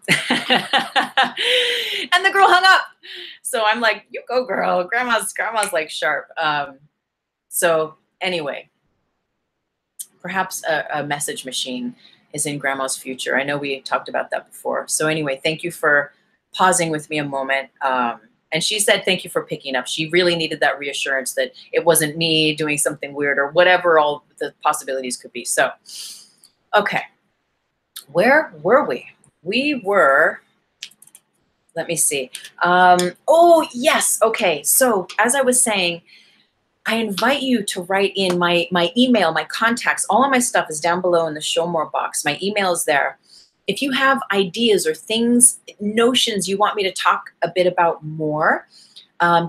And the girl hung up. So I'm like, "You go, girl." Grandma's like sharp. So anyway, perhaps a message machine is in Grandma's future. I know we talked about that before. So anyway, thank you for pausing with me a moment. And she said, "Thank you for picking up." She really needed that reassurance that it wasn't me doing something weird or whatever all the possibilities could be. So, okay, where were we? We were, let me see. Oh, yes. Okay. So, as I was saying, I invite you to write in my email, my contacts. All of my stuff is down below in the show more box. My email is there. If you have ideas or things, notions you want me to talk a bit about more,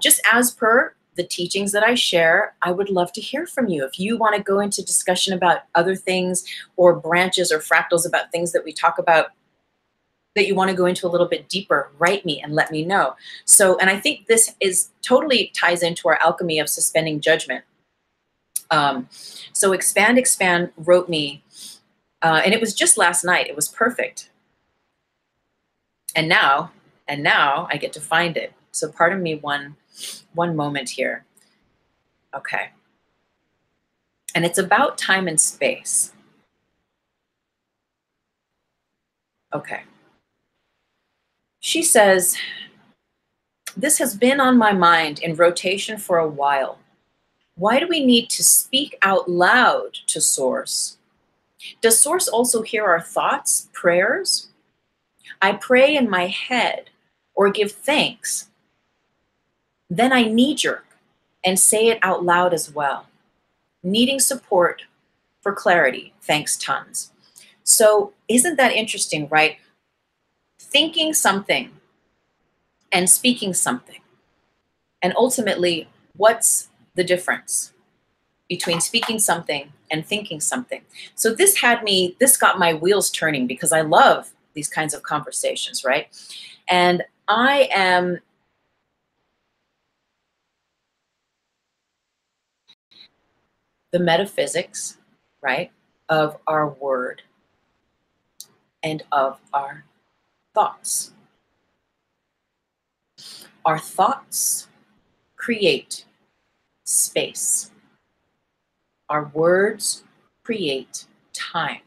just as per the teachings that I share, I would love to hear from you. If you want to go into discussion about other things or branches or fractals about things that we talk about, that you want to go into a little bit deeper, write me and let me know. So, and I think this is totally ties into our alchemy of suspending judgment. Um, so expand wrote me, and it was just last night. It was perfect. And now, I get to find it. So pardon me one moment here. Okay. And it's about time and space. Okay. She says, "This has been on my mind in rotation for a while. Why do we need to speak out loud to Source? Does Source also hear our thoughts, prayers? I pray in my head or give thanks. Then I knee jerk and say it out loud as well. Needing support for clarity. Thanks tons." So isn't that interesting, right? Thinking something and speaking something. And ultimately, what's the difference between speaking something and thinking something? So this got my wheels turning because I love these kinds of conversations, right? And I am the metaphysics, right, of our word and of our thoughts. Our thoughts create space. Our words create time.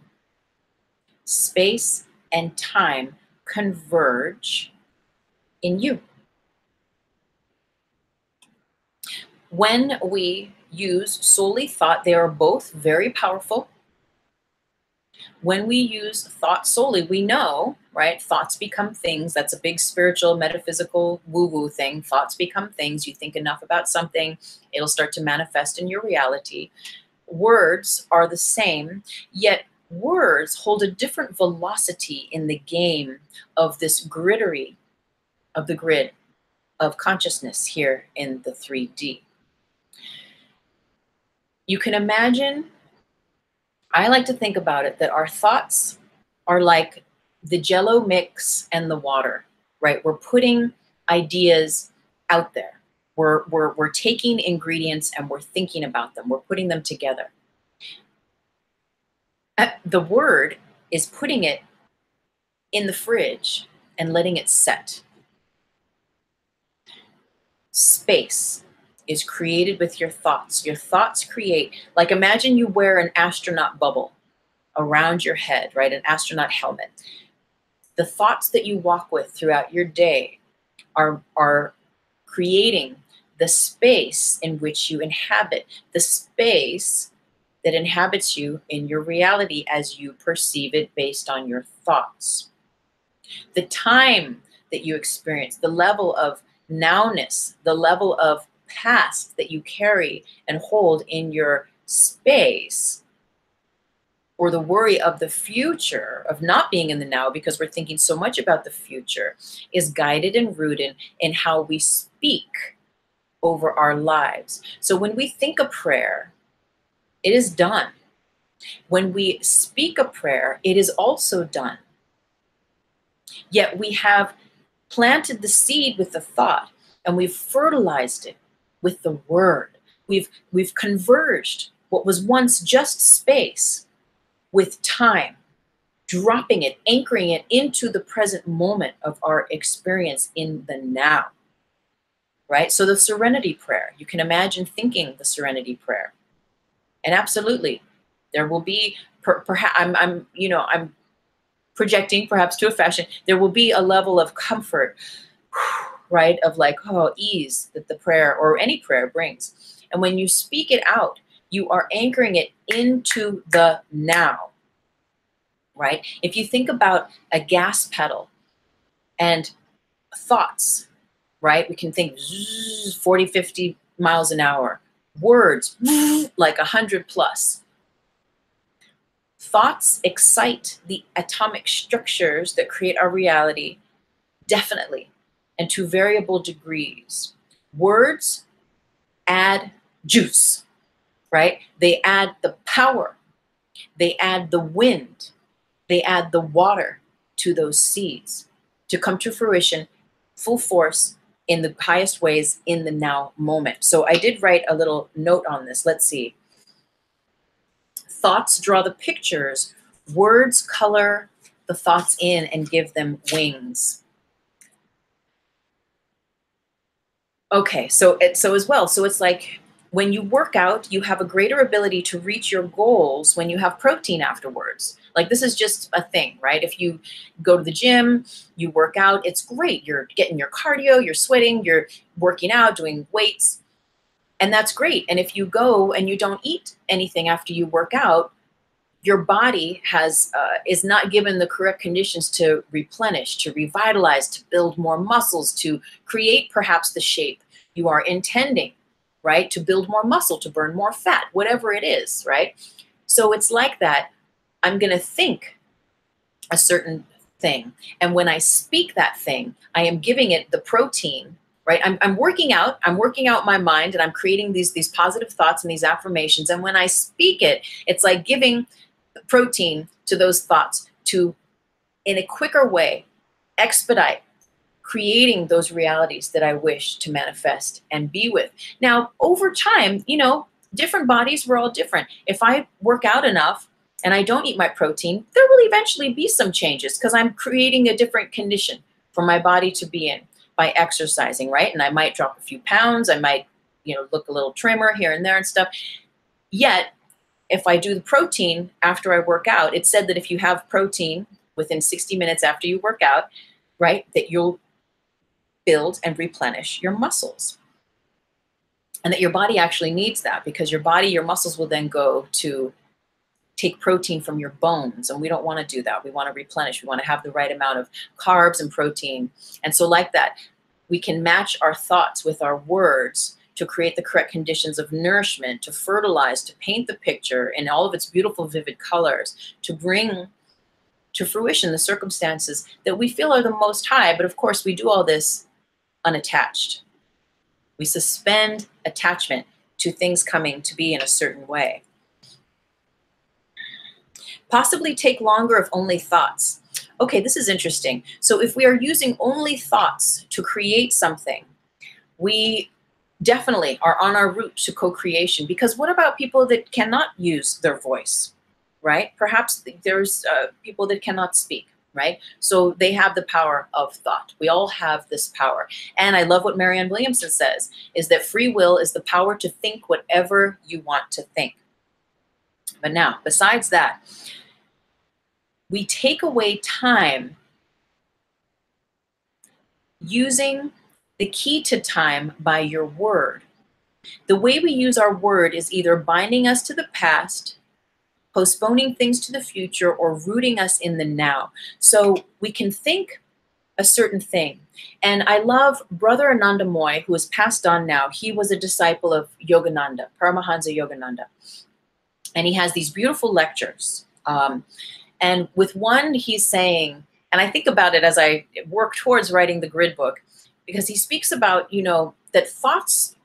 Space and time converge in you. When we use solely thought, they are both very powerful. When we use thought solely, we know, right? Thoughts become things. That's a big spiritual, metaphysical, woo-woo thing. Thoughts become things. You think enough about something, it'll start to manifest in your reality. Words are the same, yet words hold a different velocity in the game of this griddery, of the grid of consciousness here in the 3D. You can imagine, I like to think about it, that our thoughts are like the Jello mix and the water, right? We're putting ideas out there. We're taking ingredients and we're thinking about them. We're putting them together. The word is putting it in the fridge and letting it set. Space is created with your thoughts. Your thoughts create, like imagine you wear an astronaut bubble around your head, right? An astronaut helmet. The thoughts that you walk with throughout your day are creating the space in which you inhabit, the space that inhabits you in your reality as you perceive it based on your thoughts. The time that you experience, the level of nowness, the level of past that you carry and hold in your space, or the worry of the future, of not being in the now because we're thinking so much about the future, is guided and rooted in how we speak over our lives. So when we think a prayer, it is done. When we speak a prayer, it is also done. Yet we have planted the seed with the thought and we've fertilized it with the word. We've converged what was once just space with time, dropping it, anchoring it into the present moment of our experience in the now, right? So the serenity prayer, you can imagine thinking the serenity prayer. And absolutely, there will be, perhaps, I'm projecting perhaps to a fashion, there will be a level of comfort, right? Of like, oh, ease that the prayer or any prayer brings. And when you speak it out, you are anchoring it into the now, right? If you think about a gas pedal and thoughts, right? We can think 40, 50 miles an hour, words like 100 plus. Thoughts excite the atomic structures that create our reality, definitely, and to variable degrees. Words add juice, right? They add the power, they add the wind, they add the water to those seeds to come to fruition, full force, in the highest ways in the now moment. So I did write a little note on this. Let's see. Thoughts draw the pictures. Words color the thoughts in and give them wings. Okay, so as well. So it's like when you work out, you have a greater ability to reach your goals when you have protein afterwards. Like this is just a thing, right? If you go to the gym, you work out, it's great. You're getting your cardio, you're sweating, you're working out, doing weights, and that's great. And if you go and you don't eat anything after you work out, your body is not given the correct conditions to replenish, to revitalize, to build more muscles, to create perhaps the shape you are intending, right? To build more muscle, to burn more fat, whatever it is, right? So it's like that. I'm going to think a certain thing. And when I speak that thing, I am giving it the protein, right? I'm working out my mind and I'm creating these positive thoughts and these affirmations. And when I speak it, it's like giving protein to those thoughts to, in a quicker way, expedite creating those realities that I wish to manifest and be with. Now, over time, different bodies, we're all different. If I work out enough and I don't eat my protein, there will eventually be some changes because I'm creating a different condition for my body to be in by exercising, right? And I might drop a few pounds. I might, look a little trimmer here and there and stuff. Yet, if I do the protein after I work out, it's said that if you have protein within 60 minutes after you work out, right, that you'll build and replenish your muscles. And that your body actually needs that because your muscles will then go to take protein from your bones, and we don't want to do that. We want to replenish. We want to have the right amount of carbs and protein. And so like that, we can match our thoughts with our words to create the correct conditions of nourishment, to fertilize, to paint the picture in all of its beautiful, vivid colors, to bring to fruition the circumstances that we feel are the most high. But of course, we do all this unattached. We suspend attachment to things coming to be in a certain way. Possibly take longer if only thoughts. Okay, this is interesting. So if we are using only thoughts to create something, we definitely are on our route to co-creation, because what about people that cannot use their voice, right? Perhaps there's people that cannot speak, right? So they have the power of thought. We all have this power. And I love what Marianne Williamson says, is that free will is the power to think whatever you want to think. But now, besides that, we take away time using the key to time by your word. The way we use our word is either binding us to the past, postponing things to the future, or rooting us in the now. So we can think a certain thing. And I love Brother Anandamoy, who has passed on now. He was a disciple of Yogananda, Paramahansa Yogananda. And he has these beautiful lectures. And with one, he's saying, and I think about it as I work towards writing the grid book, because he speaks about, you know, that thoughts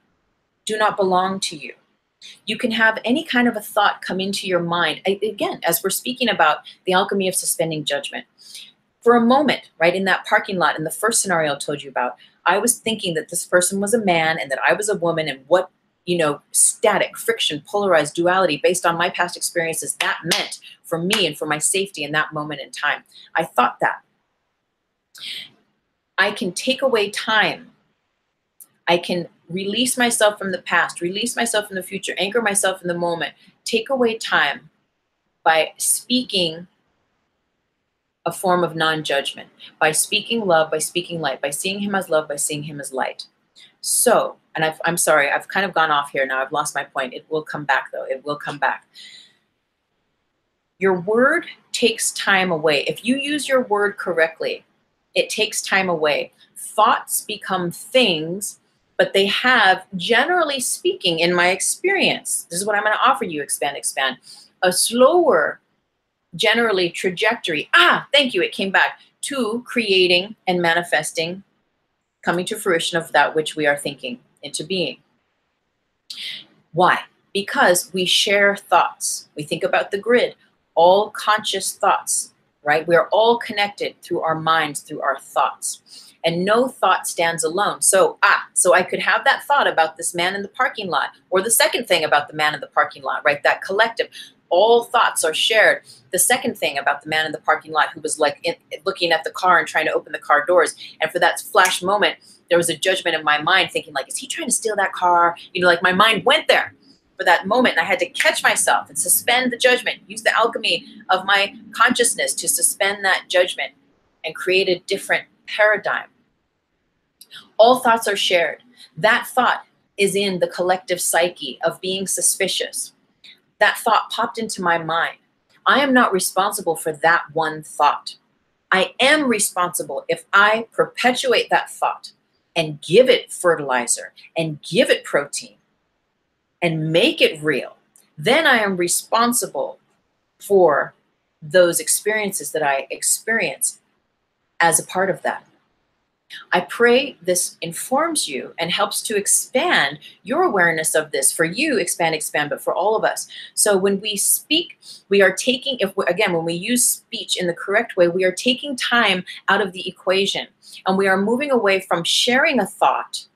do not belong to you. You can have any kind of a thought come into your mind. Again, as we're speaking about the alchemy of suspending judgment, for a moment, right, in that parking lot, in the first scenario I told you about, I was thinking that this person was a man and that I was a woman, and what, you know, static, friction, polarized duality based on my past experiences that meant for me and for my safety in that moment in time. I thought that. I can take away time. I can release myself from the past, release myself from the future, anchor myself in the moment, take away time by speaking a form of non-judgment, by speaking love, by speaking light, by seeing him as love, by seeing him as light. So, and I'm sorry, I've kind of gone off here now. I've lost my point. It will come back though. It will come back. Your word takes time away. If you use your word correctly, it takes time away. Thoughts become things, but they have, generally speaking, in my experience, this is what I'm going to offer you, expand, a slower, generally, trajectory. Thank you, it came back, to creating and manifesting, coming to fruition of that which we are thinking into being. Why? Because we share thoughts. We think about the grid, all conscious thoughts, right? We are all connected through our minds, through our thoughts. And no thought stands alone. So I could have that thought about this man in the parking lot, or the second thing about the man in the parking lot, right? That collective. All thoughts are shared. The second thing about the man in the parking lot who was like looking at the car and trying to open the car doors. And for that flash moment, there was a judgment in my mind thinking like, is he trying to steal that car? You know, like my mind went there for that moment. And I had to catch myself and suspend the judgment, use the alchemy of my consciousness to suspend that judgment and create a different paradigm. All thoughts are shared. That thought is in the collective psyche of being suspicious. That thought popped into my mind. I am not responsible for that one thought. I am responsible if I perpetuate that thought and give it fertilizer and give it protein and make it real. Then I am responsible for those experiences that I experience as a part of that. I pray this informs you and helps to expand your awareness of this. For you, expand, but for all of us. So when we speak, we are taking, when we use speech in the correct way, we are taking time out of the equation. And we are moving away from sharing a thought,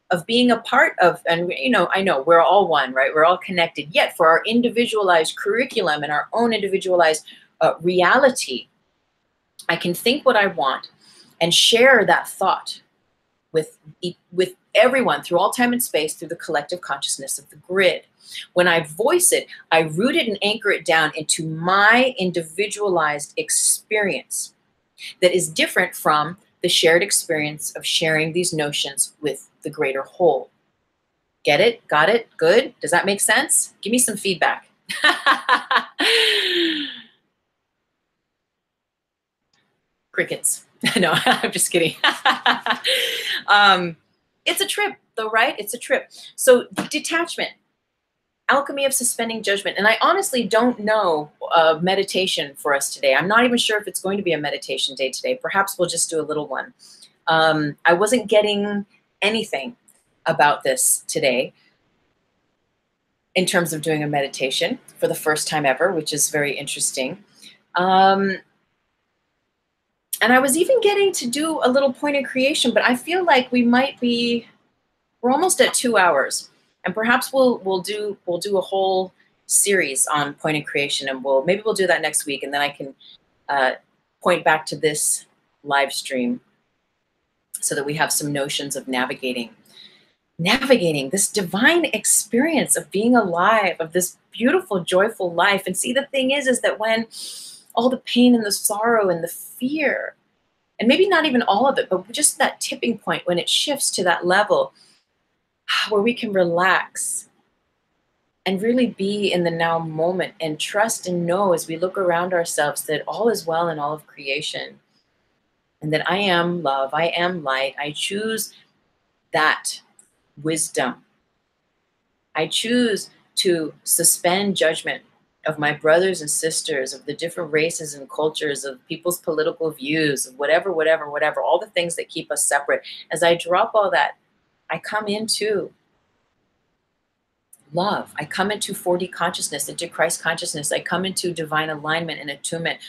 of being a part of, and you know, I know we're all one, right? We're all connected. Yet for our individualized curriculum and our own individualized reality, I can think what I want and share that thought with everyone through all time and space, through the collective consciousness of the grid. When I voice it, I root it and anchor it down into my individualized experience that is different from the shared experience of sharing these notions with the greater whole. Get it? Got it? Good? Does that make sense? Give me some feedback. Crickets. No, I'm just kidding. It's a trip though, right? It's a trip. So detachment, alchemy of suspending judgment. And I honestly don't know meditation for us today. I'm not even sure if it's going to be a meditation day today. Perhaps we'll just do a little one. I wasn't getting anything about this today in terms of doing a meditation for the first time ever, which is very interesting. And I was even getting to do a little point of creation, but I feel like we're almost at 2 hours, and perhaps we'll do a whole series on point of creation, and maybe we'll do that next week, and then I can point back to this live stream so that we have some notions of navigating this divine experience of being alive, of this beautiful, joyful life. And see, the thing is that when all the pain and the sorrow and the fear, and maybe not even all of it, but just that tipping point when it shifts to that level where we can relax and really be in the now moment and trust and know as we look around ourselves that all is well in all of creation, and that I am love, I am light. I choose that wisdom. I choose to suspend judgment of my brothers and sisters, of the different races and cultures, of people's political views, of whatever, all the things that keep us separate. As I drop all that, I come into love. I come into 4D consciousness, into Christ consciousness. I come into divine alignment and attunement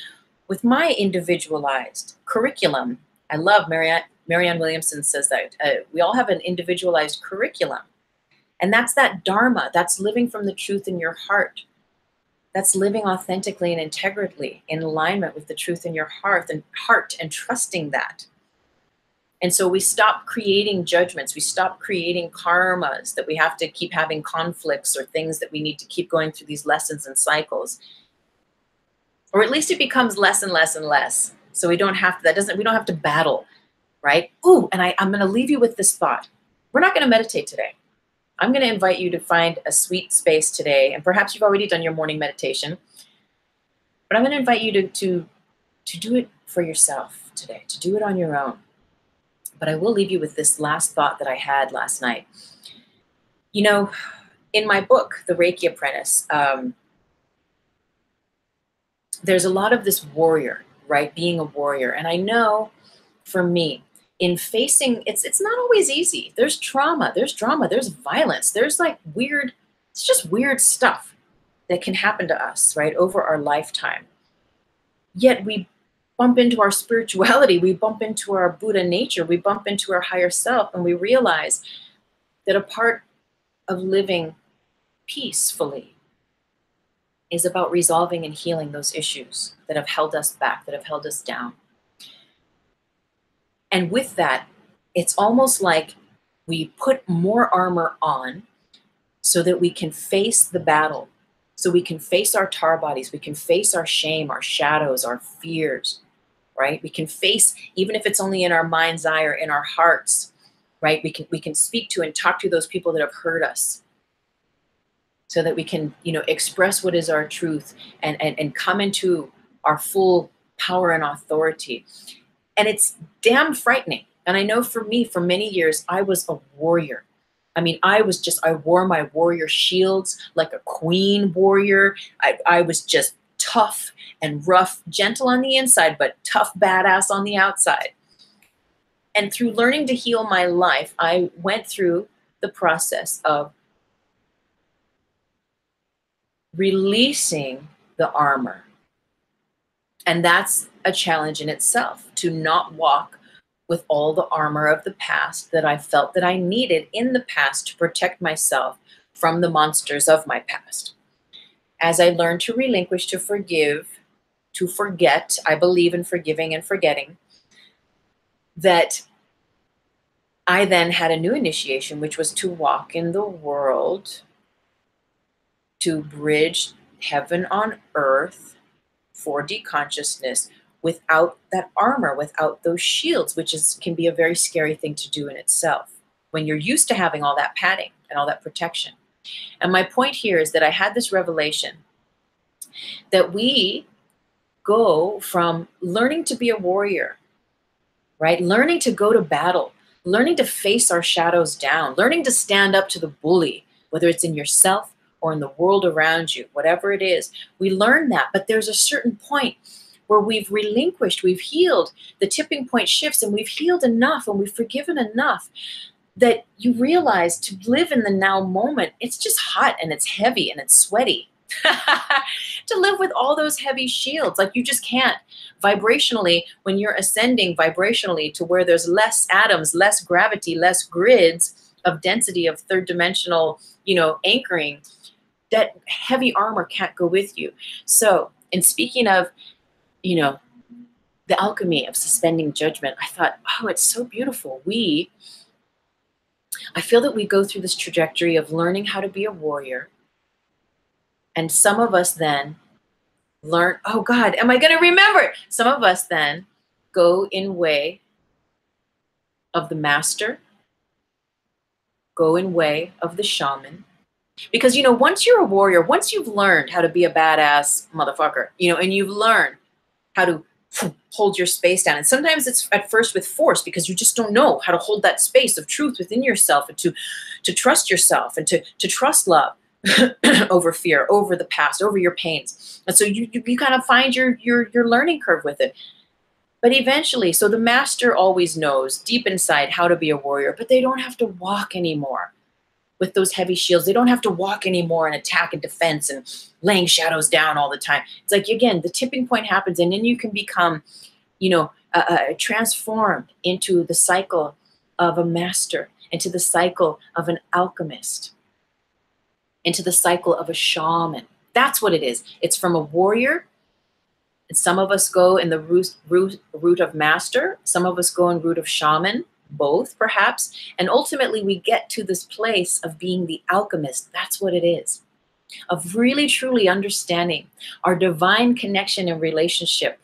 with my individualized curriculum. I love Marianne Williamson says that we all have an individualized curriculum. And that's that Dharma. That's living from the truth in your heart. That's living authentically and integrally in alignment with the truth in your heart and trusting that. And so we stop creating judgments. We stop creating karmas that we have to keep having conflicts or things that we need to keep going through these lessons and cycles. Or at least it becomes less and less and less. So we don't have to, we don't have to battle, right? Ooh, and I'm going to leave you with this thought. We're not going to meditate today. I'm going to invite you to find a sweet space today, and perhaps you've already done your morning meditation, but I'm going to invite you to do it for yourself today, to do it on your own. But I will leave you with this last thought that I had last night. You know, in my book, The Reiki Apprentice, there's a lot of this warrior, right? Being a warrior. And I know for me, in facing, it's not always easy. There's trauma, there's drama, there's violence, there's like weird, it's just weird stuff that can happen to us, right, over our lifetime. Yet we bump into our spirituality, we bump into our Buddha nature, we bump into our higher self, and we realize that a part of living peacefully is about resolving and healing those issues that have held us back, that have held us down. And with that, it's almost like we put more armor on so that we can face the battle, so we can face our tar bodies, we can face our shame, our shadows, our fears, right? We can face, even if it's only in our mind's eye or in our hearts, right? We can speak to and talk to those people that have hurt us so that we can, express what is our truth and come into our full power and authority. And it's damn frightening. And I know for me, for many years, I was a warrior. I mean, I wore my warrior shields like a queen warrior. I was just tough and rough, gentle on the inside, but tough badass on the outside. And through learning to heal my life, I went through the process of releasing the armor. And that's a challenge in itself, to not walk with all the armor of the past that I felt that I needed in the past to protect myself from the monsters of my past. As I learned to relinquish, to forgive, to forget, I believe in forgiving and forgetting, that I then had a new initiation, which was to walk in the world, to bridge heaven on earth, 4D consciousness, without that armor, without those shields, which can be a very scary thing to do in itself when you're used to having all that padding and all that protection. And my point here is that I had this revelation that we go from learning to be a warrior, right? Learning to go to battle, learning to face our shadows down, learning to stand up to the bully, whether it's in yourself or in the world around you, whatever it is. We learn that, but there's a certain point where we've relinquished, we've healed, the tipping point shifts, and we've healed enough and we've forgiven enough that you realize to live in the now moment, it's just hot and it's heavy and it's sweaty. To live with all those heavy shields, like you just can't. Vibrationally, when you're ascending vibrationally to where there's less atoms, less gravity, less grids of density of third dimensional, anchoring, that heavy armor can't go with you. So in speaking of, the alchemy of suspending judgment, I thought, oh, it's so beautiful. I feel that we go through this trajectory of learning how to be a warrior. And some of us then learn, oh God, am I going to remember? Some of us then go in way of the master, go in way of the shaman. Because, once you're a warrior, once you've learned how to be a badass motherfucker, and you've learned how to hold your space down. And sometimes it's at first with force because you just don't know how to hold that space of truth within yourself and to trust yourself and to trust love over fear, over the past, over your pains. And so you kind of find your learning curve with it. But eventually, so the master always knows deep inside how to be a warrior, but they don't have to walk anymore with those heavy shields. They don't have to walk anymore and attack and defense and laying shadows down all the time. It's like, again, the tipping point happens and then you can become, transformed into the cycle of a master, into the cycle of an alchemist, into the cycle of a shaman. That's what it is. It's from a warrior. And some of us go in the route of master. Some of us go in route of shaman. Both, perhaps. And ultimately, we get to this place of being the alchemist. That's what it is. Of really, truly understanding our divine connection and relationship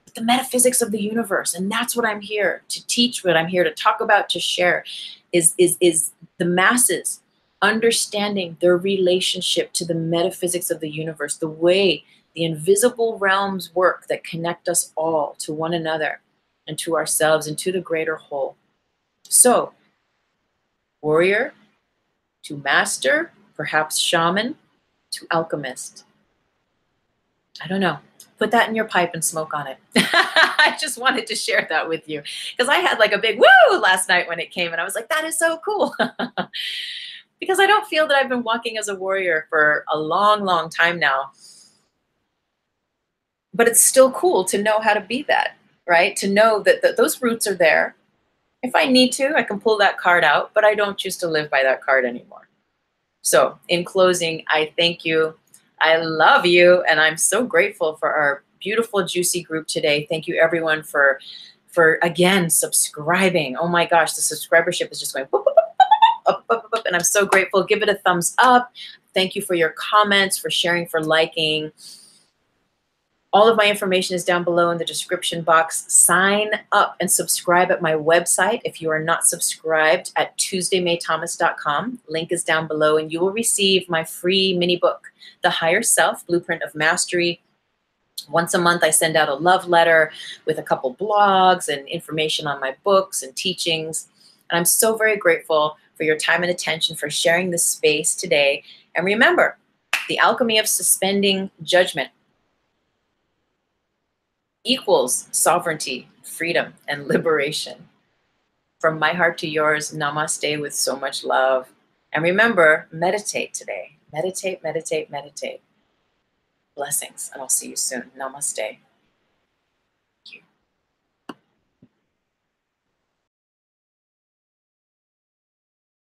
with the metaphysics of the universe. And that's what I'm here to teach, what I'm here to talk about, to share, is the masses understanding their relationship to the metaphysics of the universe, the way the invisible realms work that connect us all to one another and to ourselves and to the greater whole. So, warrior to master, perhaps shaman to alchemist. I don't know. Put that in your pipe and smoke on it. I just wanted to share that with you because I had like a big woo last night when it came and I was like, that is so cool. Because I don't feel that I've been walking as a warrior for a long, long time now. But it's still cool to know how to be that, right? To know that those roots are there. If I need to, I can pull that card out, but I don't choose to live by that card anymore. So in closing, I thank you. I love you. And I'm so grateful for our beautiful, juicy group today. Thank you everyone for again, subscribing. Oh my gosh, the subscribership is just going boop, boop, boop, up, up, up, up, and I'm so grateful. Give it a thumbs up. Thank you for your comments, for sharing, for liking. All of my information is down below in the description box. Sign up and subscribe at my website if you are not subscribed at tuesdaymaythomas.com. Link is down below and you will receive my free mini book, The Higher Self, Blueprint of Mastery. Once a month, I send out a love letter with a couple blogs and information on my books and teachings. And I'm so very grateful for your time and attention, for sharing this space today. And remember, the alchemy of suspending judgment equals sovereignty, freedom, and liberation. From my heart to yours, namaste with so much love. And remember, meditate today. Meditate, meditate, meditate. Blessings, and I'll see you soon. Namaste.